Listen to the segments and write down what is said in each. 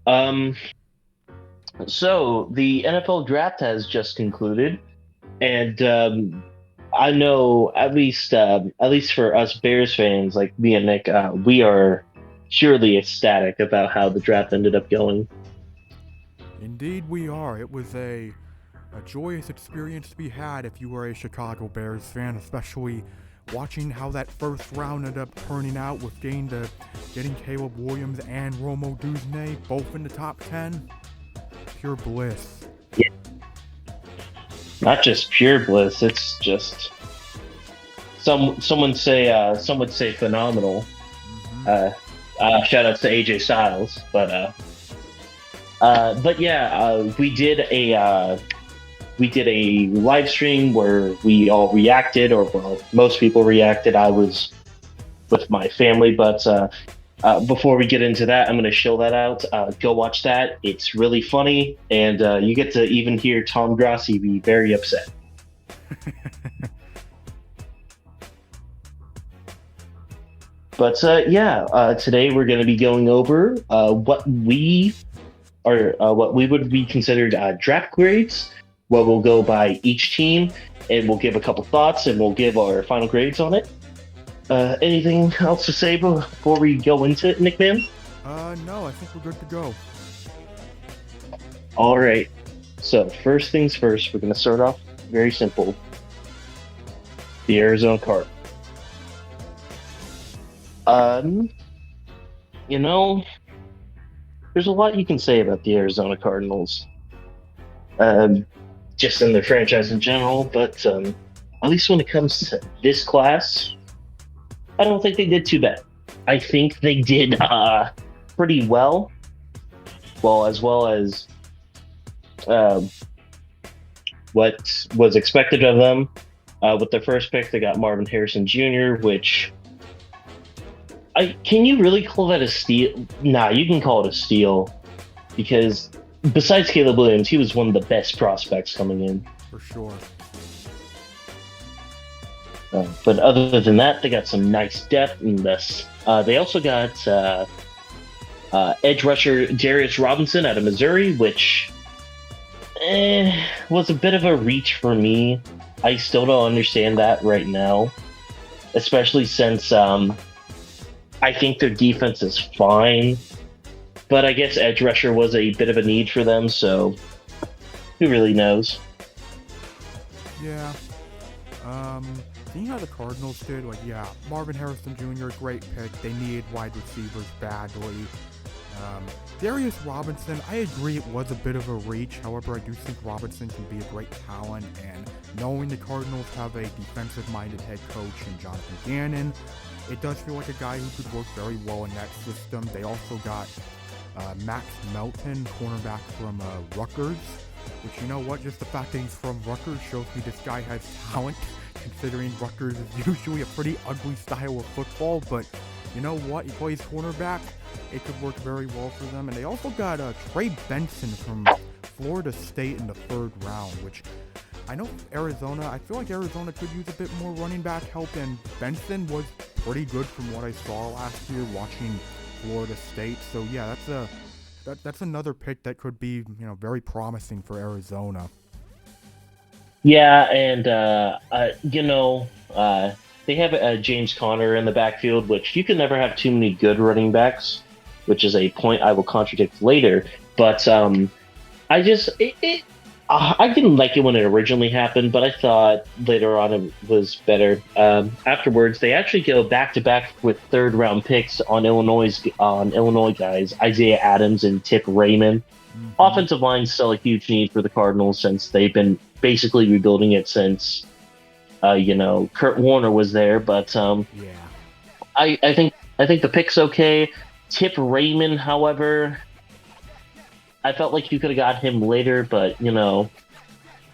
Um, so the NFL draft has just concluded, and I know at least for us Bears fans like me and Nick, we are surely ecstatic about how the draft ended up going. Indeed, we are. It was a joyous experience to be had if you were a Chicago Bears fan, especially watching how that first round ended up turning out with getting Caleb Williams and Romo Duzne both in the top 10. Pure bliss. Yeah, not just pure bliss; it's just some would say phenomenal. Mm-hmm. Uh, Shout outs to AJ Styles, but yeah, we did a live stream where we all reacted, or well, most people reacted. I was with my family, but before we get into that, I'm going to show that out. Go watch that; it's really funny, and you get to even hear Tom Grassi be very upset. But yeah, today we're going to be going over what we would be considered draft grades, what will go by each team, and we'll give a couple thoughts and we'll give our final grades on it. Anything else to say before we go into it, Nick Man? No, I think we're good to go. All right. So first things first, we're going to start off very simple. The Arizona Cardinals. Um, you know, there's a lot you can say about the Arizona Cardinals. Um, just in their franchise in general, but at least when it comes to this class, I don't think they did too bad. I think they did pretty well, as uh, what was expected of them. With their first pick, they got Marvin Harrison Jr., which can you really call that a steal? Nah, you can call it a steal because besides Caleb Williams, he was one of the best prospects coming in. For sure. But other than that, they got some nice depth in this. They also got edge rusher Darius Robinson out of Missouri, which was a bit of a reach for me. I still don't understand that right now, especially since I think their defense is fine, but I guess edge rusher was a bit of a need for them, so who really knows? Yeah. Seeing how the Cardinals did, yeah, Marvin Harrison Jr., great pick. They needed wide receivers badly. Darius Robinson, I agree it was a bit of a reach. However, I do think Robinson can be a great talent, and knowing the Cardinals have a defensive-minded head coach in Jonathan Gannon, it does feel like a guy who could work very well in that system. They also got Max Melton, cornerback from Rutgers, which, you know what, just the fact that he's from Rutgers shows me this guy has talent, considering Rutgers is usually a pretty ugly style of football, but you know what, he plays cornerback, it could work very well for them. And they also got Trey Benson from Florida State in the third round, which I know I feel like Arizona could use a bit more running back help, and Benson was pretty good from what I saw last year watching Florida State. So yeah, that's another pick that could be, very promising for Arizona. Yeah, and they have James Conner in the backfield, which you can never have too many good running backs, which is a point I will contradict later. But I just I didn't like it when it originally happened, but I thought later on it was better. Afterwards, they actually go back to back with third round picks on Illinois guys, Isaiah Adams and Tip Raymond. Mm-hmm. Offensive line still a huge need for the Cardinals since they've been basically rebuilding it since Kurt Warner was there. But Yeah. I think the pick's okay. Tip Raymond, however, I felt like you could have got him later, but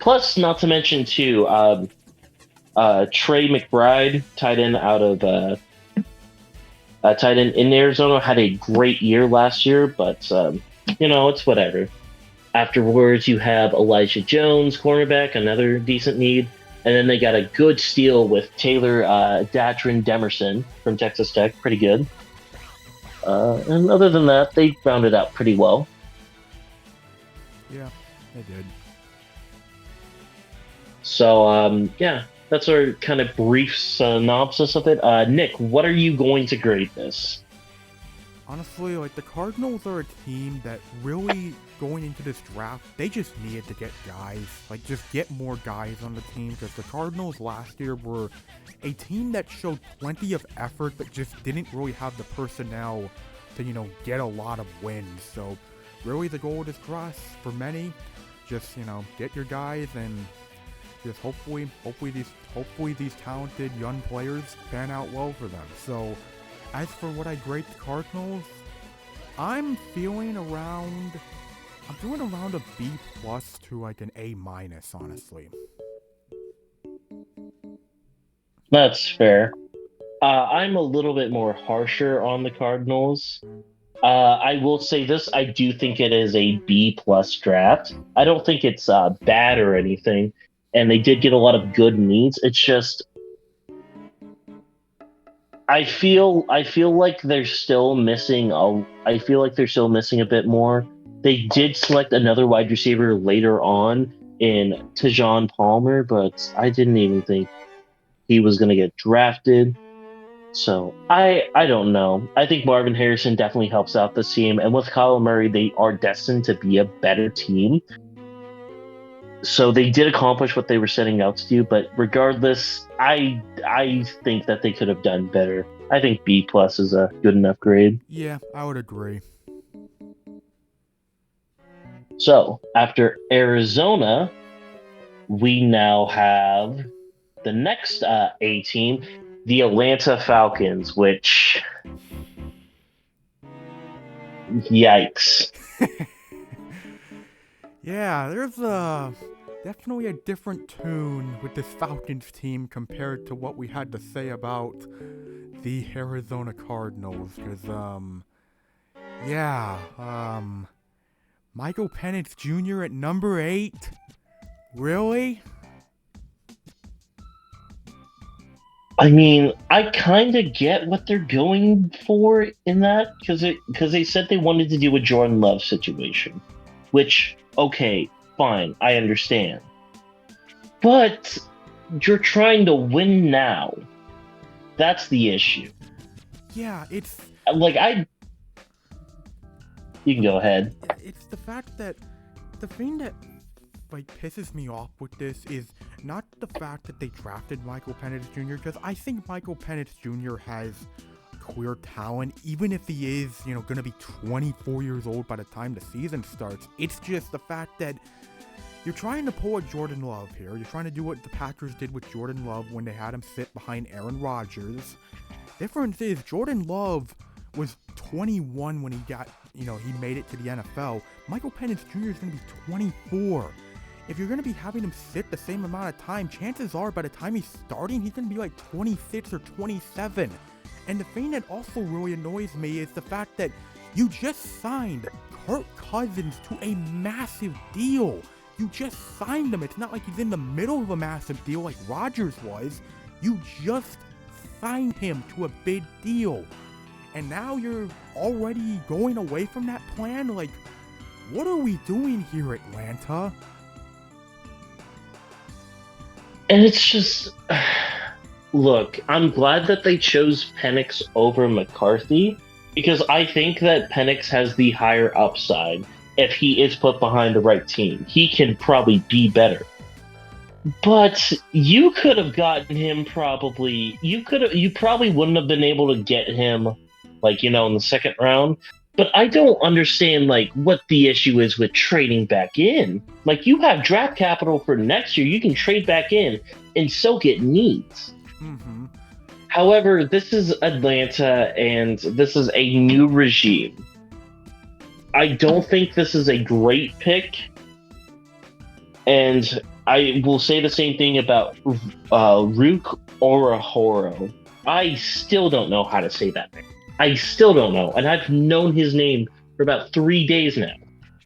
plus not to mention too, Trey McBride, tight end in Arizona, had a great year last year, but it's whatever. Afterwards, you have Elijah Jones, cornerback, another decent need. And then they got a good steal with Taylor Datrin Demerson from Texas Tech. Pretty good. And other than that, they rounded out pretty well. Yeah, they did. So, yeah, that's our kind of brief synopsis of it. Nick, what are you going to grade this? Honestly, like, the Cardinals are a team that really, going into this draft, they just needed to get guys. Like, just get more guys on the team, because the Cardinals last year were a team that showed plenty of effort, but just didn't really have the personnel to, get a lot of wins. So, really, the goal of this draft, for many, just, get your guys and just hopefully these talented young players pan out well for them. So, as for what I grade the Cardinals, I'm doing around a B plus to like an A minus, honestly. That's fair. I'm a little bit more harsher on the Cardinals. I will say this: I do think it is a B plus draft. I don't think it's bad or anything, and they did get a lot of good needs. It's just I feel like they're still missing a I feel like they're still missing a bit more. They did select another wide receiver later on in Tajon Palmer, but I didn't even think he was going to get drafted. So I don't know. I think Marvin Harrison definitely helps out this team, and with Kyler Murray, they are destined to be a better team. So they did accomplish what they were setting out to do, but regardless, I think that they could have done better. I think B plus is a good enough grade. Yeah, I would agree. So after Arizona, we now have the next A team, the Atlanta Falcons, which yikes. Yeah, there's definitely a different tune with this Falcons team compared to what we had to say about the Arizona Cardinals. Because, yeah, Michael Penix Jr. at number 8? Really? I mean, I kind of get what they're going for in that because they said they wanted to do a Jordan Love situation, which okay, fine, I understand. But you're trying to win now. That's the issue. Yeah, it's Like you can go ahead. it's the fact that the thing that like pisses me off with this is not the fact that they drafted Michael Penix Jr. because I think Michael Penix Jr. has clear talent, even if he is, going to be 24 years old by the time the season starts. It's just the fact that you're trying to pull a Jordan Love here. You're trying to do what the Packers did with Jordan Love when they had him sit behind Aaron Rodgers. Difference is Jordan Love was 21 when he got, he made it to the NFL. Michael Penix Jr. is going to be 24. If you're going to be having him sit the same amount of time, chances are by the time he's starting, he's going to be like 26 or 27. And the thing that also really annoys me is the fact that you just signed Kirk Cousins to a massive deal. You just signed him. It's not like he's in the middle of a massive deal like Rodgers was. You just signed him to a big deal. And now you're already going away from that plan? Like, what are we doing here, Atlanta? And it's just look, I'm glad that they chose Penix over McCarthy because I think that Penix has the higher upside if he is put behind the right team. He can probably be better. But you could have gotten him you probably wouldn't have been able to get him in the second round. But I don't understand what the issue is with trading back in. You have draft capital for next year, you can trade back in and still get needs. Mm-hmm. However, this is Atlanta and this is a new regime. I don't think this is a great pick. And I will say the same thing about Rook Orahoro. I still don't know how to say that name. I still don't know. And I've known his name for about 3 days now.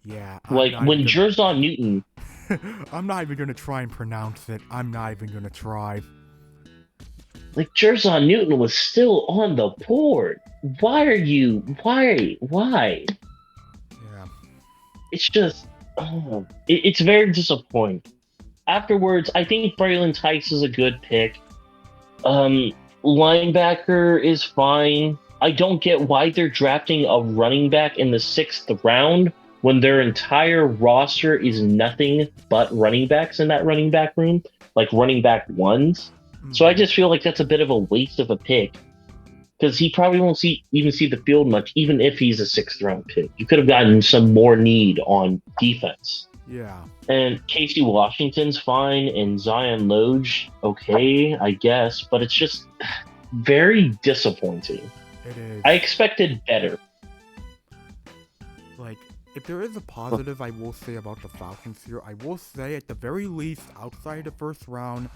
Yeah. When Jerzon Newton... I'm not even going to try and pronounce it. I'm not even going to try. Jerzon Newton was still on the board. Why? Yeah. It's just... it's very disappointing. Afterwards, I think Braylon Tice is a good pick. Um, Linebacker is fine. I don't get why they're drafting a running back in the sixth round when their entire roster is nothing but running backs in that running back room, like running back ones. So I Mhm. just feel like that's a bit of a waste of a pick because he probably won't even see the field much, even if he's a sixth round pick. You could have gotten some more need on defense. Yeah, And Casey Washington's fine, and Zion Loge, okay, I guess, but it's just very disappointing. it is. I expected better. Like, if there is a positive I will say about the Falcons here, I will say at the very least, outside the first round,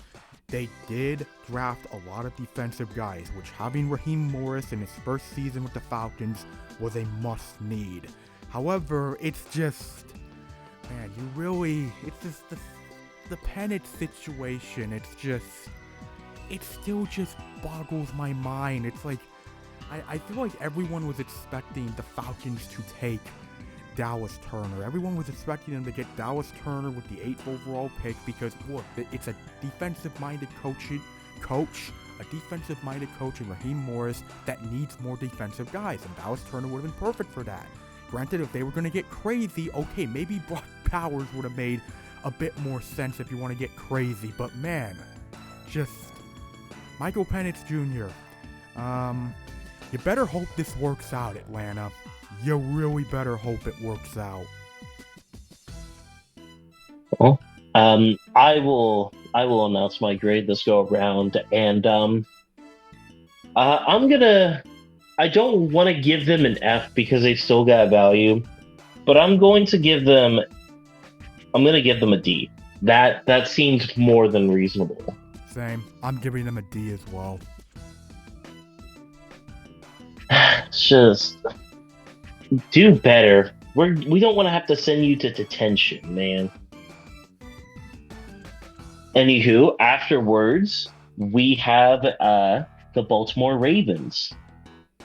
they did draft a lot of defensive guys, which having Raheem Morris in his first season with the Falcons was a must need. However, it's just, man, it's just the Penix situation. It still just boggles my mind. It's like, I feel like everyone was expecting the Falcons to take Dallas Turner. Everyone was expecting them to get Dallas Turner with the 8th overall pick because, look, it's a defensive-minded coach, a defensive-minded coach in Raheem Morris that needs more defensive guys, and Dallas Turner would have been perfect for that. Granted, if they were going to get crazy, okay, maybe Brock Powers would have made a bit more sense if you want to get crazy, but man, just Michael Penix Jr., you better hope this works out, Atlanta. You really better hope it works out. Well, I will announce my grade this go around, and I'm gonna. I don't want to give them an F because they still got value, but I'm going to give them. I'm gonna give them a D. That seems more than reasonable. Same. I'm giving them a D as well. It's just do better. We don't want to have to send you to detention, man. Anywho, afterwards we have the Baltimore Ravens,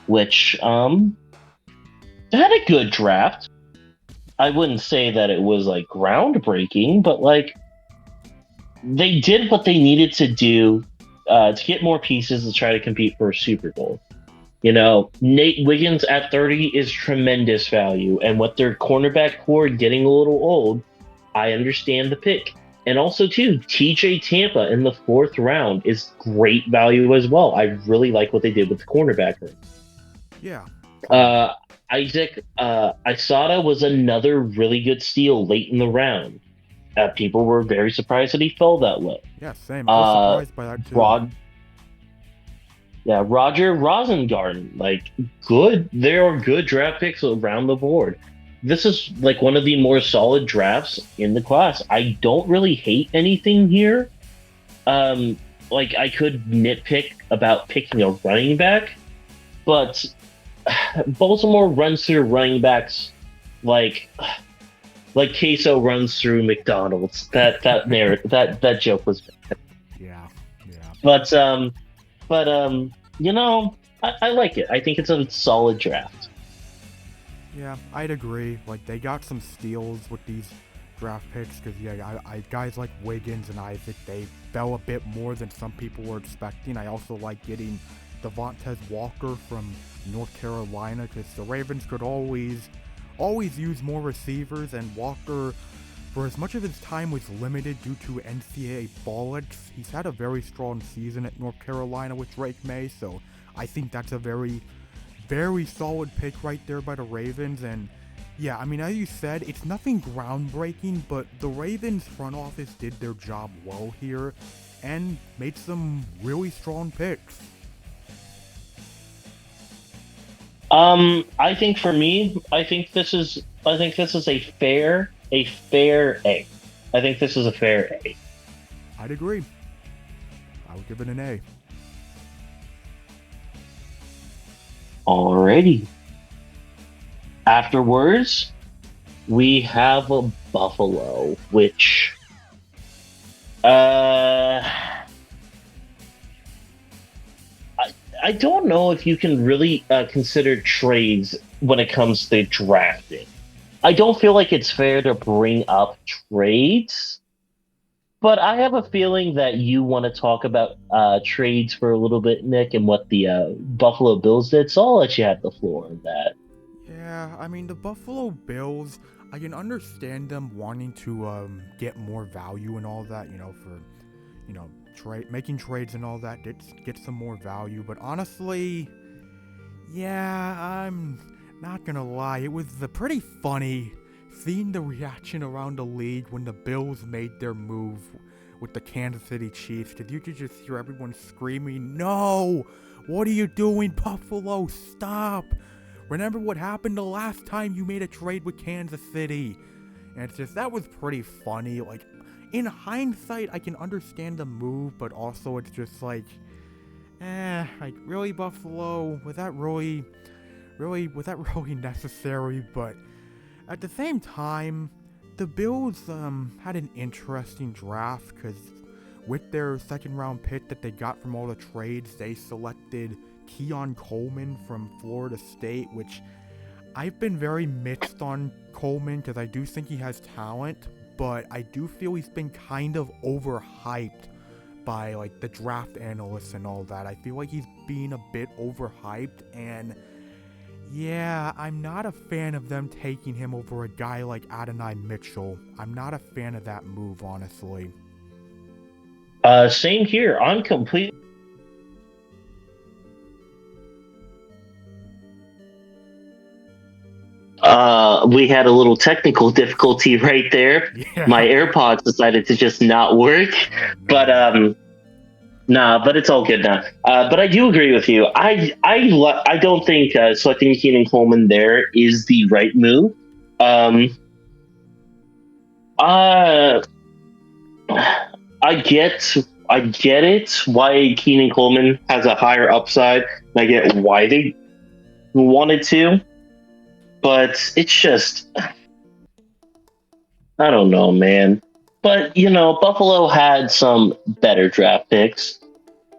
which had a good draft. I wouldn't say that it was like groundbreaking, but like they did what they needed to do to get more pieces to try to compete for a Super Bowl. You know, Nate Wiggins at 30 is tremendous value, and with their cornerback core getting a little old, I understand the pick. And also, too, TJ Tampa in the fourth round is great value as well. I really like what they did with the cornerback room. Yeah. Uh, Isaac Isada was another really good steal late in the round. People were very surprised that he fell that low. Yeah, same. I was Uh, surprised by that too. Rod, yeah, Roger Rosengarten, like good. There are good draft picks around the board. This is like one of the more solid drafts in the class. I don't really hate anything here. Um, like I could nitpick about picking a running back, but Baltimore runs through running backs like like queso runs through McDonald's. That narrative that joke was bad. Yeah. Yeah. But you know, I like it. I think it's a solid draft. Yeah, I'd agree. Like, they got some steals with these draft picks because, yeah, guys like Wiggins and Isaac, they fell a bit more than some people were expecting. I also like getting Devontae Walker from North Carolina because the Ravens could always use more receivers, and Walker, for as much of his time was limited due to NCAA fallouts, he's had a very strong season at North Carolina with Drake May, so I think that's a very, very solid pick right there by the Ravens. And yeah, I mean, as you said, it's nothing groundbreaking, but the Ravens front office did their job well here and made some really strong picks. I think for me, I think this is a fair A. I think this is a fair A. I'd agree. I would give it an A. Alrighty. Afterwards, we have a Buffalo, which I don't know if you can really consider trades when it comes to drafting. I don't feel like it's fair to bring up trades, but I have a feeling that you want to talk about trades for a little bit, Nick, and what the Buffalo Bills did. So I'll let you have the floor on that. Yeah, I mean, the Buffalo Bills, I can understand them wanting to get more value and all that, for, making trades and all that, get some more value. But honestly, yeah, I'm not gonna lie, it was pretty funny seeing the reaction around the league when the Bills made their move with the Kansas City Chiefs, because you could just hear everyone screaming, "No! What are you doing, Buffalo? Stop! Remember what happened the last time you made a trade with Kansas City?" And it's just, that was pretty funny. Like, in hindsight, I can understand the move, but also it's just like, really, Buffalo? Was that really necessary? But at the same time, the Bills had an interesting draft, because with their second round pick that they got from all the trades, they selected Keon Coleman from Florida State, which I've been very mixed on Coleman, because I do think he has talent, but I do feel he's been kind of overhyped by like the draft analysts and all that. I feel like he's being a bit overhyped, and yeah, I'm not a fan of them taking him over a guy like Adonai Mitchell. I'm not a fan of that move, honestly. Same here. I'm completely. We had a little technical difficulty right there. Yeah. My AirPods decided to just not work, Oh, no. but nah, but it's all good now. But I do agree with you. I don't think selecting Keenan Coleman there is the right move. Um, uh, I get it. Why Keenan Coleman has a higher upside. I get why they wanted to, but it's just I don't know, man. But Buffalo had some better draft picks.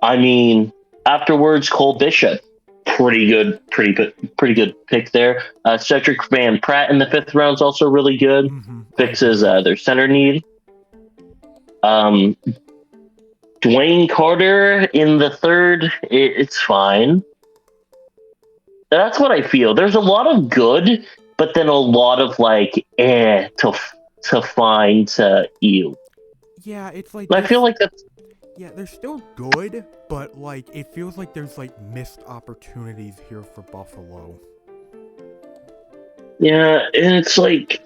I mean, afterwards, Cole Bishop, pretty good pick there. Cedric Van Pratt in the fifth round is also really good. Mm-hmm. Fixes their center need. Um, Dwayne Carter in the third, it's fine. That's what I feel. There's a lot of good, but then a lot of like to find to you. Yeah, it's like I feel like that's yeah, they're still good, but like it feels like there's like missed opportunities here for Buffalo. yeah, and it's like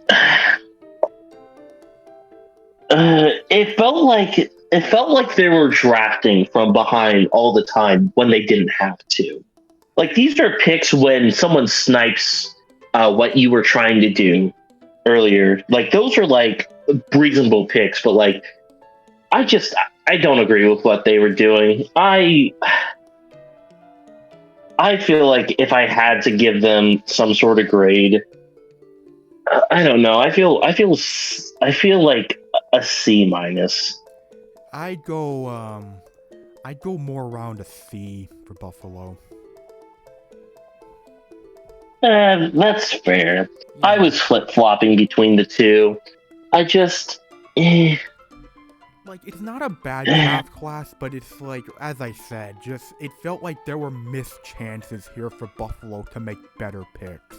it felt like they were drafting from behind all the time when they didn't have to. Like these are picks when someone snipes what you were trying to do earlier. Like those are like reasonable picks, but like I don't agree with what they were doing. I feel like if I had to give them some sort of grade, I don't know. I feel like a C minus. I'd go more around a C for Buffalo. That's fair. Yeah. I was flip flopping between the two. I just. Like, it's not a bad draft class, but it's like, as I said, just it felt like there were missed chances here for Buffalo to make better picks.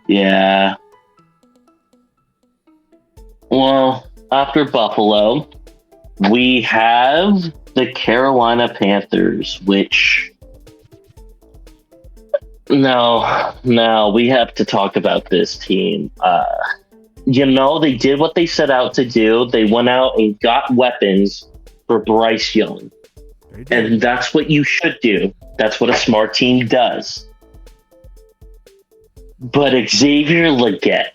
Yeah. Well, after Buffalo, we have the Carolina Panthers, which. No, we have to talk about this team. They did what they set out to do. They went out and got weapons for Bryce Young. And that's what you should do. That's what a smart team does. But Xavier Legette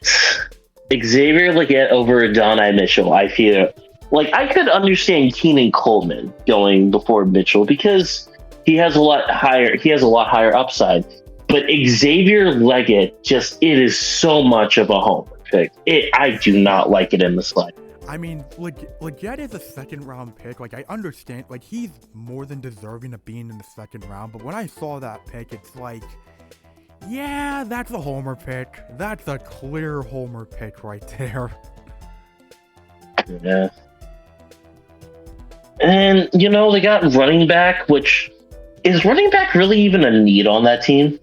over Adonai Mitchell, I feel like I could understand Keenan Coleman going before Mitchell because he has a lot higher upside. But Xavier Legette, it is so much of a homer pick. I do not like it in the slightest. I mean, Legette is a second round pick. Like, I understand, like, he's more than deserving of being in the second round. But when I saw that pick, it's like, Yeah, that's a homer pick. That's a clear homer pick right there. Yeah. And, they got running back, which is running back really even a need on that team?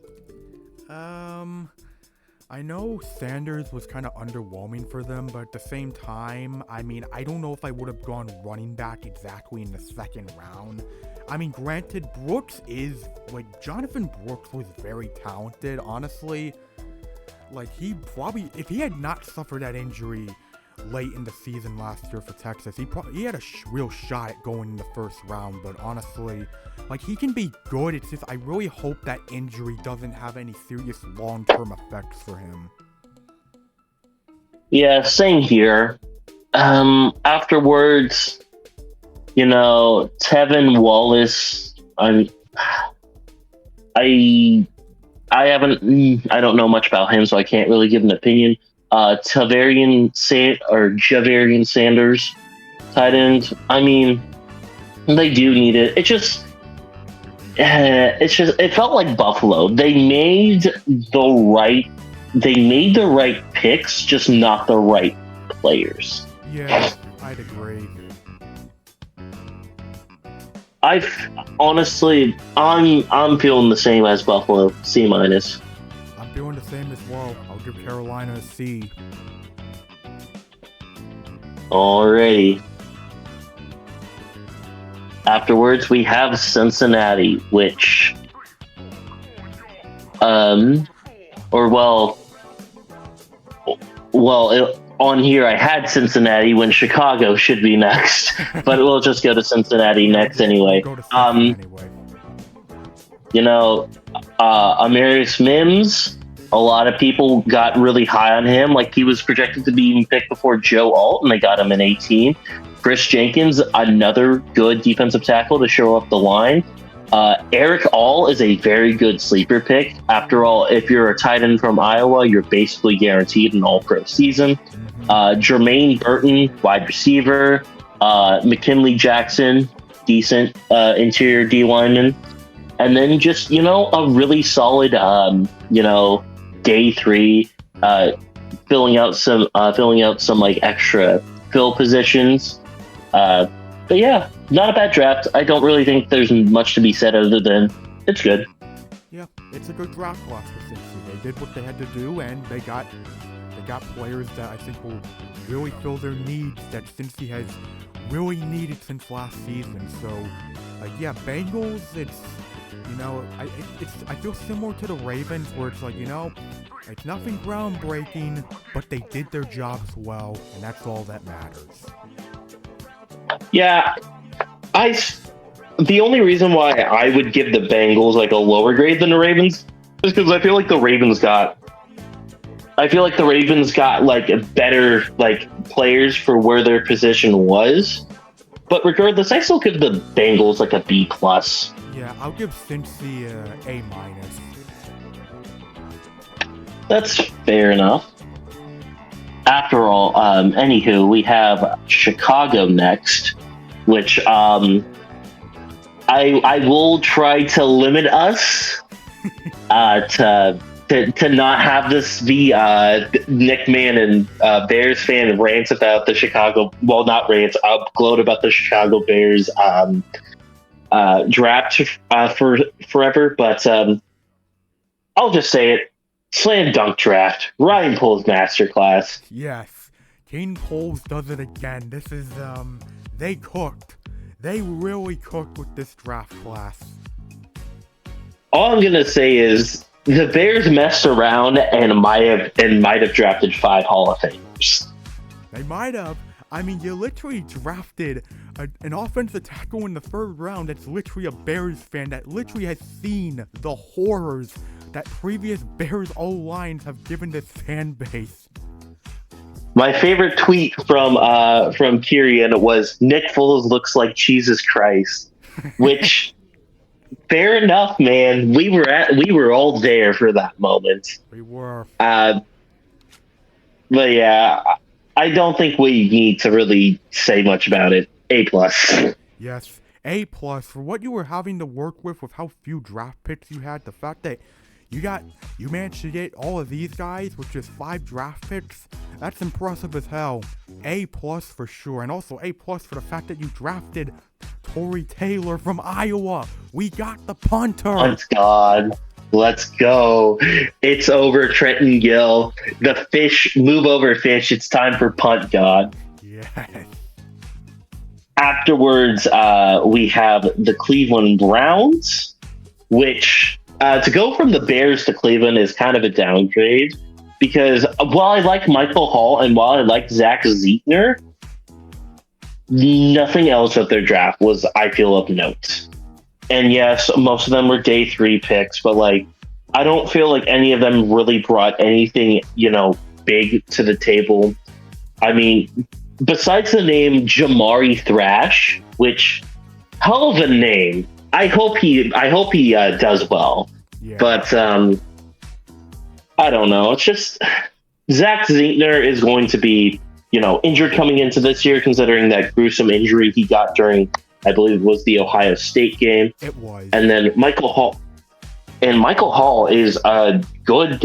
I know Sanders was kind of underwhelming for them, but at the same time, I mean, I don't know if I would have gone running back exactly in the second round. I mean, granted, Jonathan Brooks was very talented, honestly. Like, if he had not suffered that injury late in the season last year for Texas, he had a real shot at going in the first round, but honestly, like, he can be good. It's just I really hope that injury doesn't have any serious long-term effects for him. Yeah, same here. Afterwards, Tevin Wallace. I I don't know much about him, so I can't really give an opinion. Javarian Sanders, tight end. I mean, they do need it. It felt like Buffalo. They made the right picks, just not the right players. Yeah, I'd agree. I'm feeling the same as Buffalo, C-. I'm feeling the same as well. I'll give Carolina a C. Alrighty. Afterwards, we have Cincinnati, which, on here I had Cincinnati when Chicago should be next, but we'll just go to Cincinnati next anyway. Amarius Mims, a lot of people got really high on him, like he was projected to be even picked before Joe Alt, and they got him in 18. Chris Jenkins, another good defensive tackle to show up the line. Eric All is a very good sleeper pick. After all, if you're a tight end from Iowa, you're basically guaranteed an all-pro season. Jermaine Burton, wide receiver. McKinley Jackson, decent interior D lineman. And then just, a really solid, day 3, filling out some like extra fill positions. But yeah, not a bad draft. I don't really think there's much to be said other than it's good. Yeah, it's a good draft class for Cincy. They did what they had to do, and they got players that I think will really fill their needs that Cincy has really needed since last season. So, Bengals, I feel similar to the Ravens, where it's like, it's nothing groundbreaking, but they did their jobs well, and that's all that matters. Yeah, the only reason why I would give the Bengals like a lower grade than the Ravens is because I feel like the Ravens got like better like players for where their position was. But regardless, I still give the Bengals like a B+. Yeah, I'll give Cincy A-. That's fair enough. After all, anywho, we have Chicago next, which I will try to limit us to not have this be NickMan and Bearsfan rants about the Chicago. Well, not rants. Gloat about the Chicago Bears draft for forever. But I'll just say it. Slam dunk draft. Ryan Poles masterclass. Yes. Kane Poles does it again. This is, they cooked. They really cooked with this draft class. All I'm going to say is the Bears messed around and might have drafted 5 Hall of Famers. They might have. I mean, you literally drafted an offensive tackle in the 3rd round that's literally a Bears fan that literally has seen the horrors that previous Bears O-lines have given this fan base. My favorite tweet from Kieran was, Nick Foles looks like Jesus Christ, which fair enough, man. We were all there for that moment. We were. But yeah, I don't think we need to really say much about it. A+. Yes, A+ for what you were having to work with how few draft picks you had. The fact that you managed to get all of these guys with just 5 draft picks. That's impressive as hell. A+ for sure, and also A+ for the fact that you drafted Tory Taylor from Iowa. We got the punter. Punt God. Let's go. It's over, Trenton Gill. The fish, move over, fish. It's time for punt God. Yes. Afterwards, we have the Cleveland Browns, which to go from the Bears to Cleveland is kind of a downgrade because while I like Michael Hall and while I like Zach Zeitner, nothing else of their draft was, I feel, of note. And yes, most of them were day 3 picks, but like, I don't feel like any of them really brought anything, big to the table. I mean, besides the name Jamari Thrash, which hell of a name. I hope he does well. Yeah. But I don't know. It's just Zach Zeitner is going to be, injured coming into this year, considering that gruesome injury he got during, I believe it was the Ohio State game. It was. And then Michael Hall is a good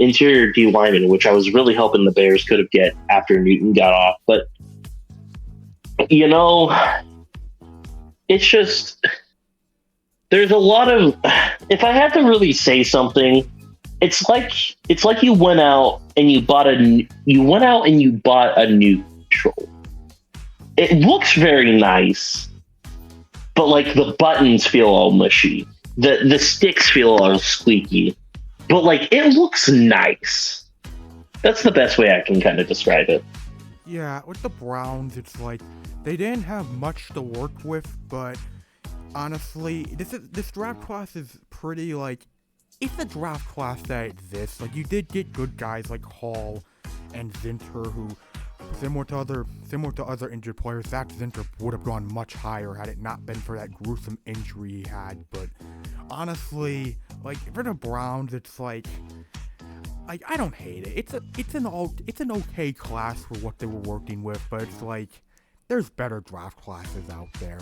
interior D lineman, which I was really hoping the Bears could have get after Newton got off. But it's just there's a lot of. If I had to really say something, it's like you went out and you bought a neutral. It looks very nice, but like the buttons feel all mushy. The sticks feel all squeaky, but like it looks nice. That's the best way I can kind of describe it. Yeah, with the Browns, it's like they didn't have much to work with, but honestly, this draft class is pretty like it's a draft class that exists. Like you did get good guys like Hall and Zinter, who similar to other injured players, Zach Zinter would have gone much higher had it not been for that gruesome injury he had. But honestly, like for the Browns, it's like I don't hate it. It's an okay class for what they were working with, but it's like there's better draft classes out there.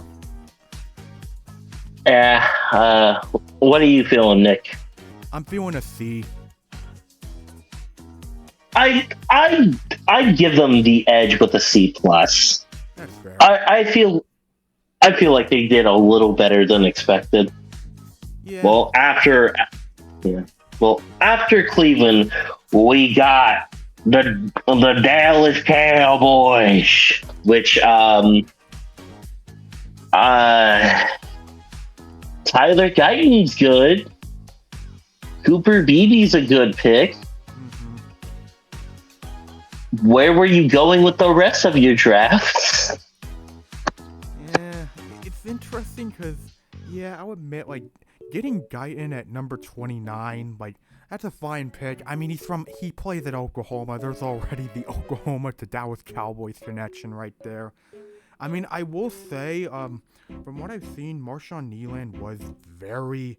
What are you feeling, Nick? I'm feeling a C. I give them the edge with a C+. That's fair. I feel like they did a little better than expected. Yeah. Well, after Cleveland, we got the Dallas Cowboys, which Tyler Guyton's good. Cooper Beebe's a good pick. Where were you going with the rest of your drafts? Yeah, it's interesting because, I'll admit, like, getting Guyton at number 29, like, that's a fine pick. I mean, he plays at Oklahoma. There's already the Oklahoma to Dallas Cowboys connection right there. I mean, I will say, from what I've seen, Marshawn Kneeland was very,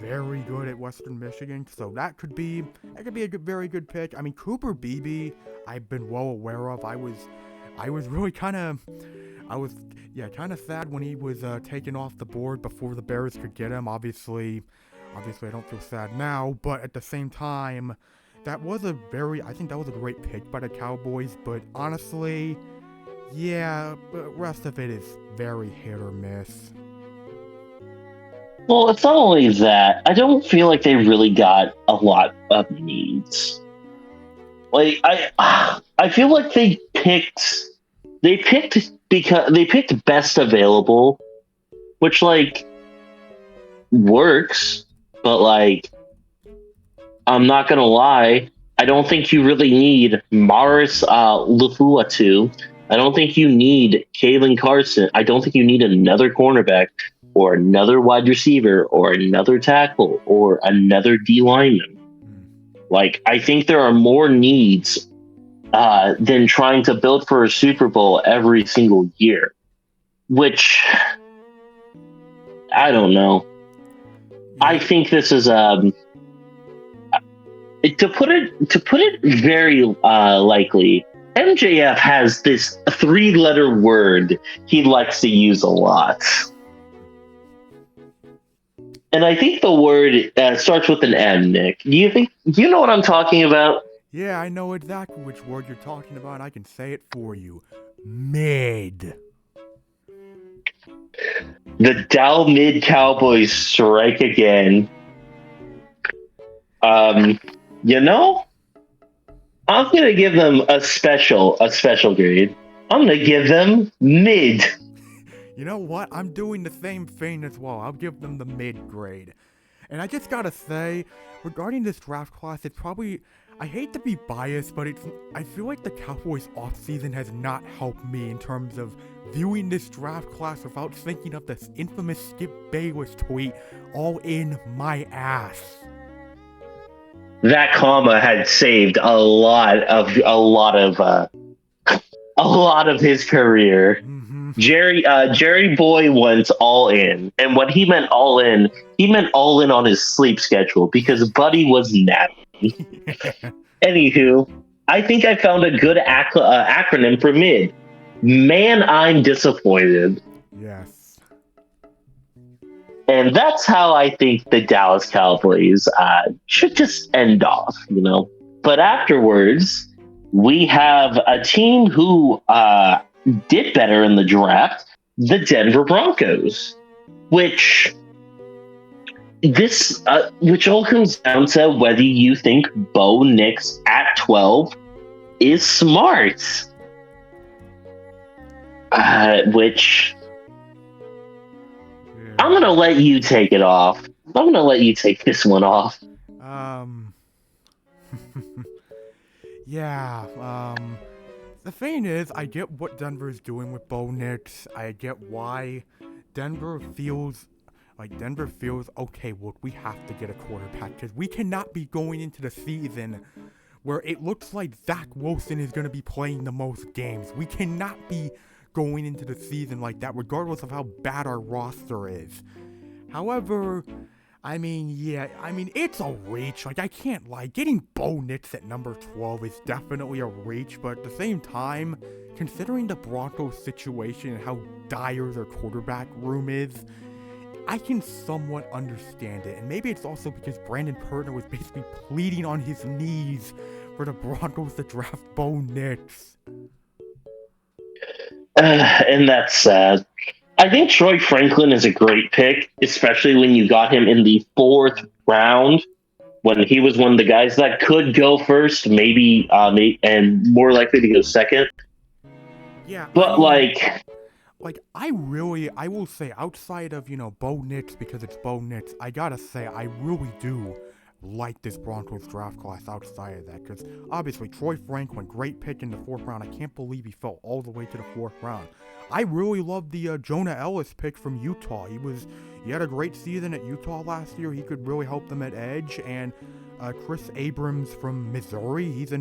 very good at Western Michigan, so that could be a very good pick. I mean, Cooper Beebe, I've been well aware of. I was really kind of sad when he was taken off the board before the Bears could get him. Obviously, I don't feel sad now, but at the same time, I think that was a great pick by the Cowboys. But honestly, the rest of it is very hit or miss. Well, it's not only that. I don't feel like they really got a lot of needs. Like I feel like they picked best available, which like works, but like I'm not gonna lie, I don't think you really need Maris Lufuatu. I don't think you need Kalen Carson. I don't think you need another cornerback or another wide receiver or another tackle or another D lineman. Like, I think there are more needs than trying to build for a Super Bowl every single year, which I don't know. I think this is to put it very likely. MJF has this 3-letter word he likes to use a lot. And I think the word starts with an M, Nick. Do you know what I'm talking about? Yeah, I know exactly which word you're talking about. I can say it for you. Mid. The Dow Mid Cowboys strike again. Um, you know, I'm gonna give them a special grade. I'm gonna give them mid. You know what? I'm doing the same thing as well. I'll give them the mid grade. And I just gotta say, regarding this draft class, it's probably. I hate to be biased, but I feel like the Cowboys offseason has not helped me in terms of viewing this draft class without thinking of this infamous Skip Bayless tweet, all in my ass. That comma had saved a lot of his career. Mm-hmm. Jerry Boy went all in, and when he meant all in on his sleep schedule because Buddy was nappy. Anywho, I think I found a good acronym for mid. Man, I'm disappointed. Yes. And that's how I think the Dallas Cowboys should just end off, you know. But afterwards, we have a team who did better in the draft, the Denver Broncos, which which all comes down to whether you think Bo Nix at 12 is smart. Which I'm gonna let you take it off. I'm gonna let you take this one off. Um. Yeah. The thing is, I get what Denver's doing with Bo Nix. I get why Denver feels okay. Look, we have to get a quarterback because we cannot be going into the season where it looks like Zach Wilson is going to be playing the most games. We cannot be going into the season like that, regardless of how bad our roster is. However, it's a reach. Like, I can't lie. Getting Bo Nix at number 12 is definitely a reach, but at the same time, considering the Broncos situation and how dire their quarterback room is, I can somewhat understand it. And maybe it's also because Brandon Pertner was basically pleading on his knees for the Broncos to draft Bo Nix. And that's sad. I think Troy Franklin is a great pick, especially when you got him in the fourth round, when he was one of the guys that could go first, maybe, and more likely to go second. Yeah, But I will say, outside of, Bo Nix, because it's Bo Nix, I gotta say, I really do like this Broncos draft class outside of that, because obviously Troy Franklin, great pick in the fourth round. I can't believe he fell all the way to the fourth round. I really love the Jonah Ellis pick from Utah. He had a great season at Utah last year. He could really help them at edge. And Chris Abrams from Missouri, he had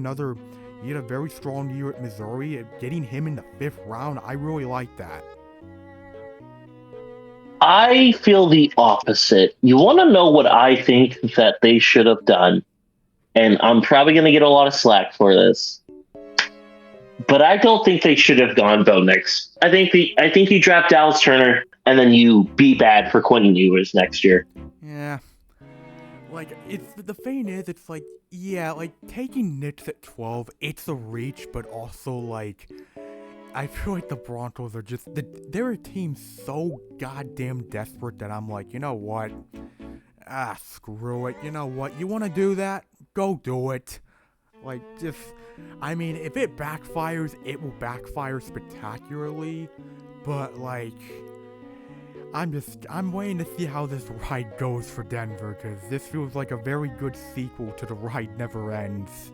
a very strong year at Missouri. Getting him in the fifth round, I really like that. I feel the opposite. You want to know what I think that they should have done? And I'm probably going to get a lot of slack for this. But I don't think they should have gone Bo Nix. I think you draft Dallas Turner and then you be bad for Quentin Ewers next year. Yeah. The thing is, taking Nix at 12, it's a reach, but also, I feel like the Broncos are they're a team so goddamn desperate that I'm like, you know what? Screw it. You know what? You want to do that? Go do it. If it backfires, it will backfire spectacularly, but, I'm waiting to see how this ride goes for Denver, because this feels like a very good sequel to The Ride Never Ends.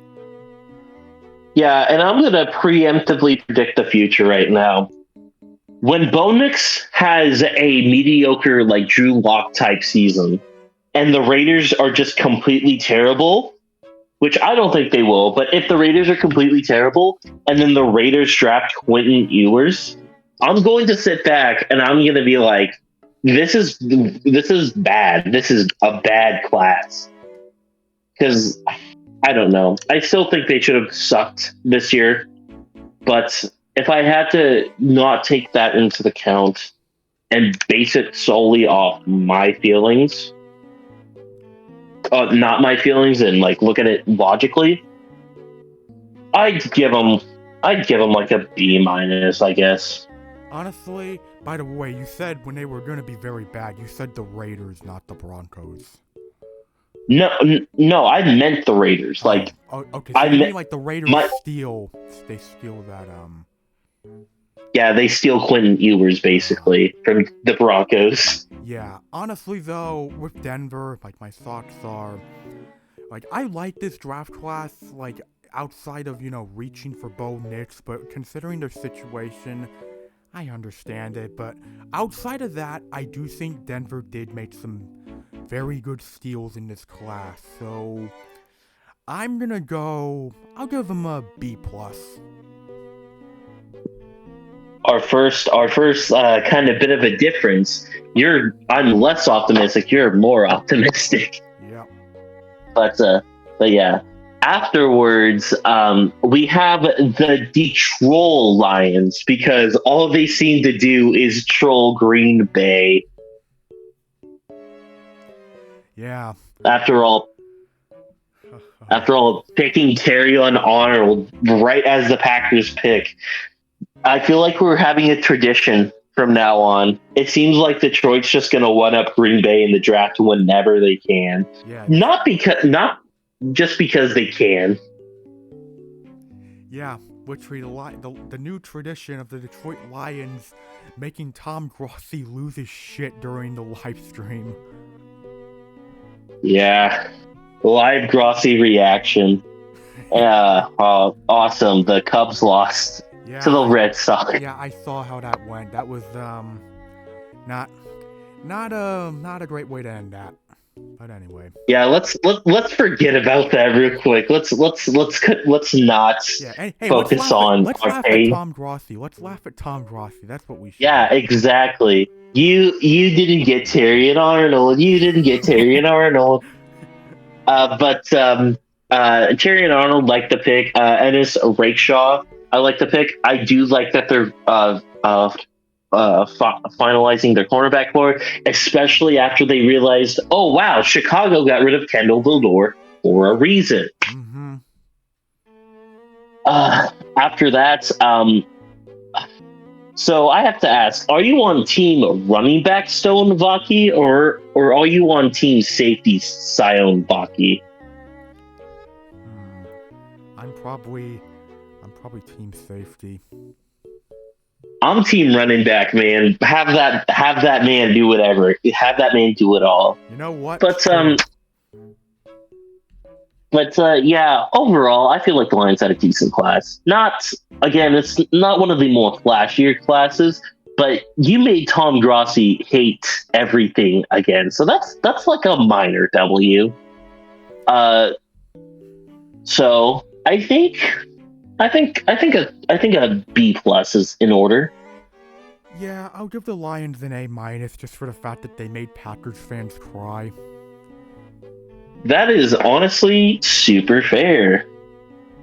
Yeah, and I'm going to preemptively predict the future right now. When Bo Nix has a mediocre, Drew Lock type season, and the Raiders are just completely terrible, which I don't think they will, but if the Raiders are completely terrible, and then the Raiders draft Quentin Ewers, I'm going to sit back and I'm going to be like, this is bad. This is a bad class. Because I don't know. I still think they should have sucked this year. But if I had to not take that into account and base it solely off my feelings, not my feelings and like look at it logically, I'd give them like a B minus, I guess. Honestly, by the way, you said when they were going to be very bad, you said the Raiders, not the Broncos. No, I meant the Raiders. Like, okay, so I you meant mean like the Raiders steal that, yeah, they steal Quentin Ewers basically from the Broncos. Yeah, honestly though, with Denver, like my thoughts are, like I like this draft class, like outside of, reaching for Bo Nix, but considering their situation, I understand it, but outside of that, I do think Denver did make some very good steals in this class, so I'll give them a B+. Our first kind of bit of a difference. I'm less optimistic. You're more optimistic. Yeah. But yeah. Afterwards, we have the Detroit Lions because all they seem to do is troll Green Bay. Yeah. After all, picking Terrion Arnold right as the Packers pick, I feel like we're having a tradition from now on. It seems like Detroit's just going to one-up Green Bay in the draft whenever they can. Yeah. Not just because they can. Yeah, literally the new tradition of the Detroit Lions making Tom Grossi lose his shit during the live stream. Yeah. Live Grossi reaction. Awesome. The Cubs lost to the Red Sox. Yeah, I saw how that went. That was not a great way to end that. But anyway. Yeah, let's forget about that real quick. Let's not focus on. Let's laugh at Tom Grossi. Let's laugh at Tom Grossi. That's what we should. Yeah, exactly. You didn't get Terrion Arnold. But Terrion Arnold liked the pick. Ennis Rakeshaw, I like the pick. I do like that they're finalizing their cornerback core, especially after they realized, oh wow, Chicago got rid of Kendall Vildor for a reason. Mm-hmm. After that, so I have to ask: are you on team running back Stone Vaki, or are you on team safety Sion Vaki? I'm probably team safety. I'm team running back, man. Have that man do whatever. Have that man do it all. You know what? But yeah, overall, I feel like the Lions had a decent class. It's not one of the more flashier classes, but you made Tom Grossi hate everything again. So that's like a minor W. So I think a B+ is in order. Yeah, I'll give the Lions an A- just for the fact that they made Packers fans cry. That is honestly super fair.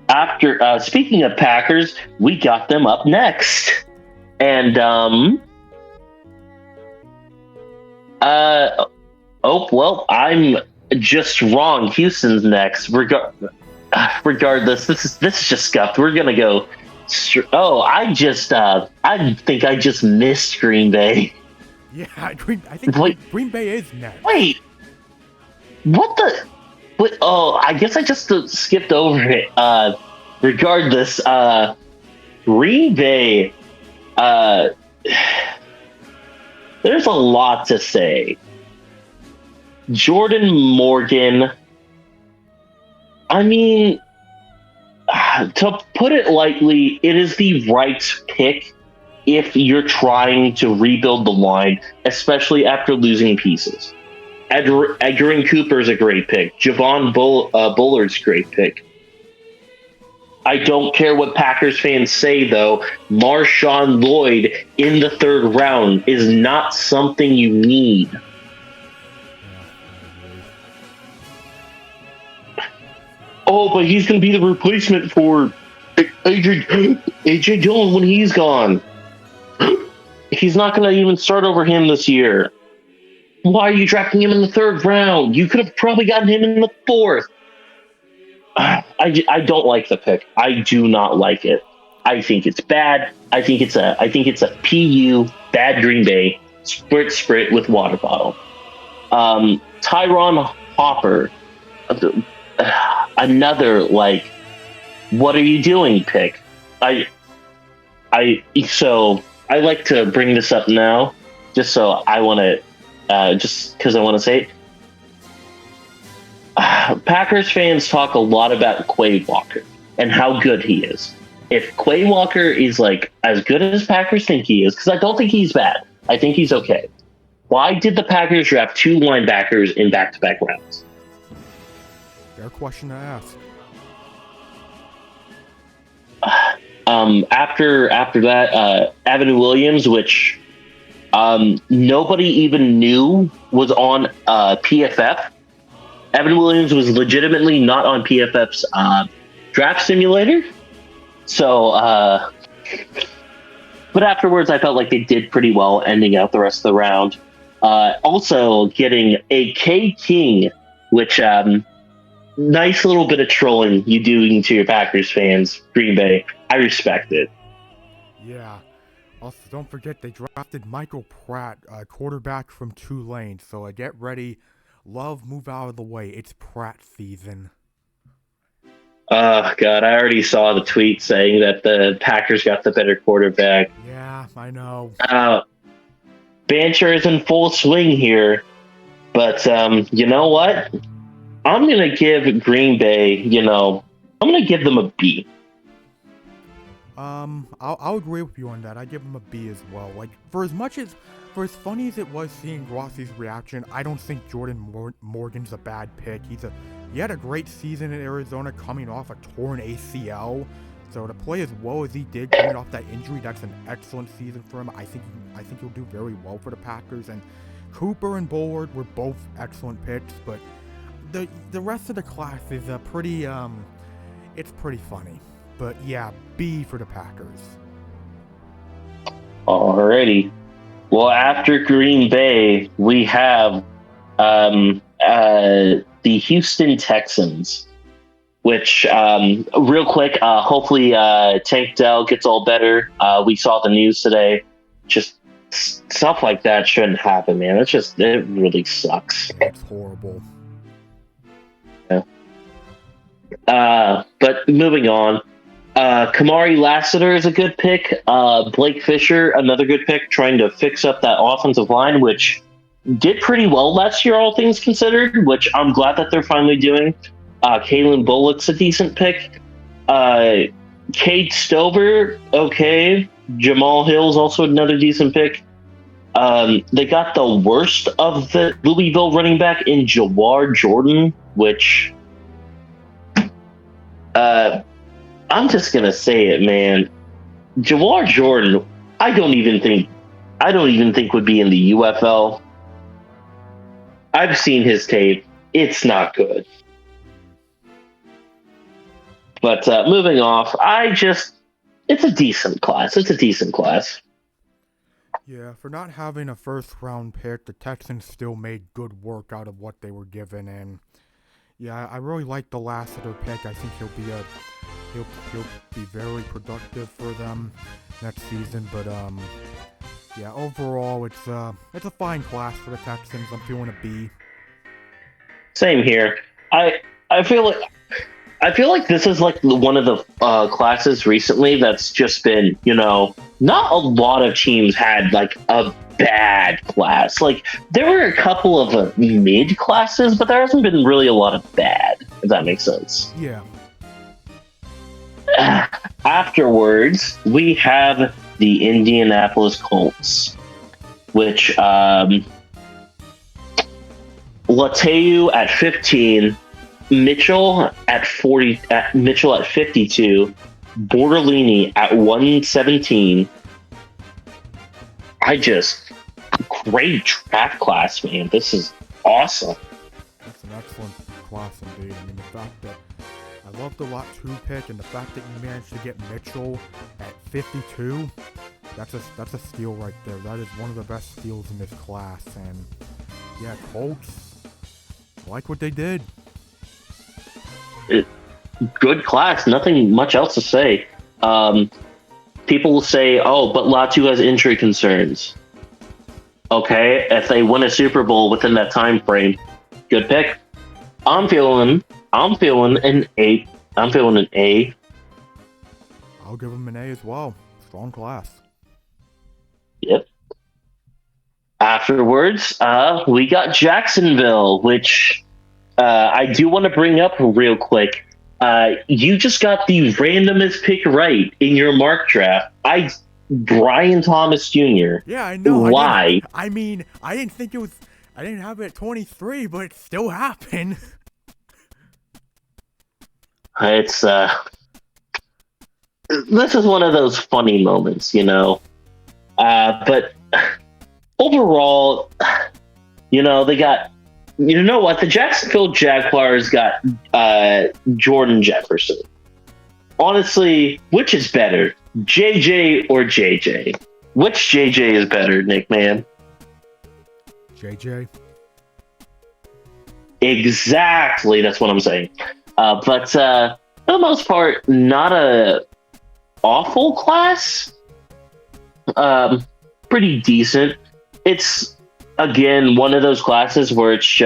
After speaking of Packers, we got them up next, and I'm just wrong. Houston's next. Regardless, this is just scuffed. We're gonna go. I think I just missed Green Bay. Yeah, I think Green Bay is next. Wait, what the? Wait, I guess I just skipped over it. Regardless, Green Bay. There's a lot to say. Jordan Morgan. I mean, to put it lightly, it is the right pick if you're trying to rebuild the line, especially after losing pieces. Edgar Cooper is a great pick. Javon Bullard's a great pick. I don't care what Packers fans say, though. Marshawn Lloyd in the 3rd round is not something you need. Oh, but he's going to be the replacement for AJ Dillon when he's gone. He's not going to even start over him this year. Why are you drafting him in the third round? You could have probably gotten him in the fourth. I don't like the pick. I do not like it. I think it's bad. I think it's a PU bad Green Bay sprit with water bottle. Tyron Hopper, another like, what are you doing? Pick. I like to bring this up now, just so I want to, just because I want to say it. Packers fans talk a lot about Quay Walker and how good he is. If Quay Walker is like as good as Packers think he is, because I don't think he's bad, I think he's okay. Why did the Packers draft two linebackers in back-to-back rounds? Fair question to ask. After that, Evan Williams, which nobody even knew was on PFF. Evan Williams was legitimately not on PFF's draft simulator. So, but afterwards, I felt like they did pretty well, ending out the rest of the round. Also, getting a K King, which nice little bit of trolling you doing to your Packers fans, Green Bay. I respect it. Yeah. Also, don't forget they drafted Michael Pratt, quarterback from Tulane. So get ready. Love, move out of the way. It's Pratt season. Oh, God, I already saw the tweet saying that the Packers got the better quarterback. Yeah, I know. Banter is in full swing here. But you know what? I'm going to give Green Bay, I'm going to give them a B. I'll agree with you on that. I give him a B as well. Like, for as funny as it was seeing Rossi's reaction, I don't think Jordan Morgan's a bad pick. He had a great season in Arizona coming off a torn ACL. So to play as well as he did coming off that injury, that's an excellent season for him. I think he'll do very well for the Packers. And Cooper and Bullard were both excellent picks, but the rest of the class is it's pretty funny. But yeah, B for the Packers. Alrighty. Well, after Green Bay, we have the Houston Texans, which, real quick, hopefully Tank Dell gets all better. We saw the news today. Just stuff like that shouldn't happen, man. It really sucks. It's horrible. Yeah. But moving on. Kamari Lassiter is a good pick. Blake Fisher, another good pick, trying to fix up that offensive line, which did pretty well last year, all things considered, which I'm glad that they're finally doing. Kalen Bullock's a decent pick. Cade Stover, okay. Jamal Hill's also another decent pick. They got the worst of the Louisville running back in Jawar Jordan, which... I'm just gonna say it, man. Jawar Jordan, I don't even think would be in the UFL. I've seen his tape. It's not good. But moving off, it's a decent class. Yeah, for not having a first round pick, the Texans still made good work out of what they were given, and yeah, I really like the Lassiter pick. I think he'll be very productive for them next season. But yeah, overall it's a fine class for the Texans. I'm feeling a B. Same here. I feel like this is like one of the classes recently that's just been, not a lot of teams had like a bad class. Like there were a couple of mid classes, but there hasn't been really a lot of bad, if that makes sense. Yeah. Afterwards, we have the Indianapolis Colts, which Lateu at 15, Mitchell at 52, Bortolini at 117. Great draft class, man. This is awesome. That's an excellent class indeed. I mean, the fact that I love the lot 2 pick, and the fact that you managed to get Mitchell at 52, that's a steal right there. That is one of the best steals in this class, and Yeah, Colts. I like what they did. Good class. Nothing much else to say. People will say, "Oh, but Latu has injury concerns." Okay, if they win a Super Bowl within that time frame, good pick. I'm feeling. I'm feeling an A. I'm feeling an A. I'll give them an A as well. Strong class. Yep. Afterwards, we got Jacksonville, which I do want to bring up real quick. You just got the randomest pick right in your mark draft. Brian Thomas Jr. Yeah, I know. Why? I didn't think it was. I didn't have it at 23, but it still happened. It's this is one of those funny moments, you know. But overall, you know, they got. You know what? The Jacksonville Jaguars got Jordan Jefferson. Honestly, which is better, JJ or JJ? Which JJ is better, NickMan? JJ. Exactly, that's what I'm saying. But for the most part, not a awful class. Pretty decent. It's again one of those classes where it's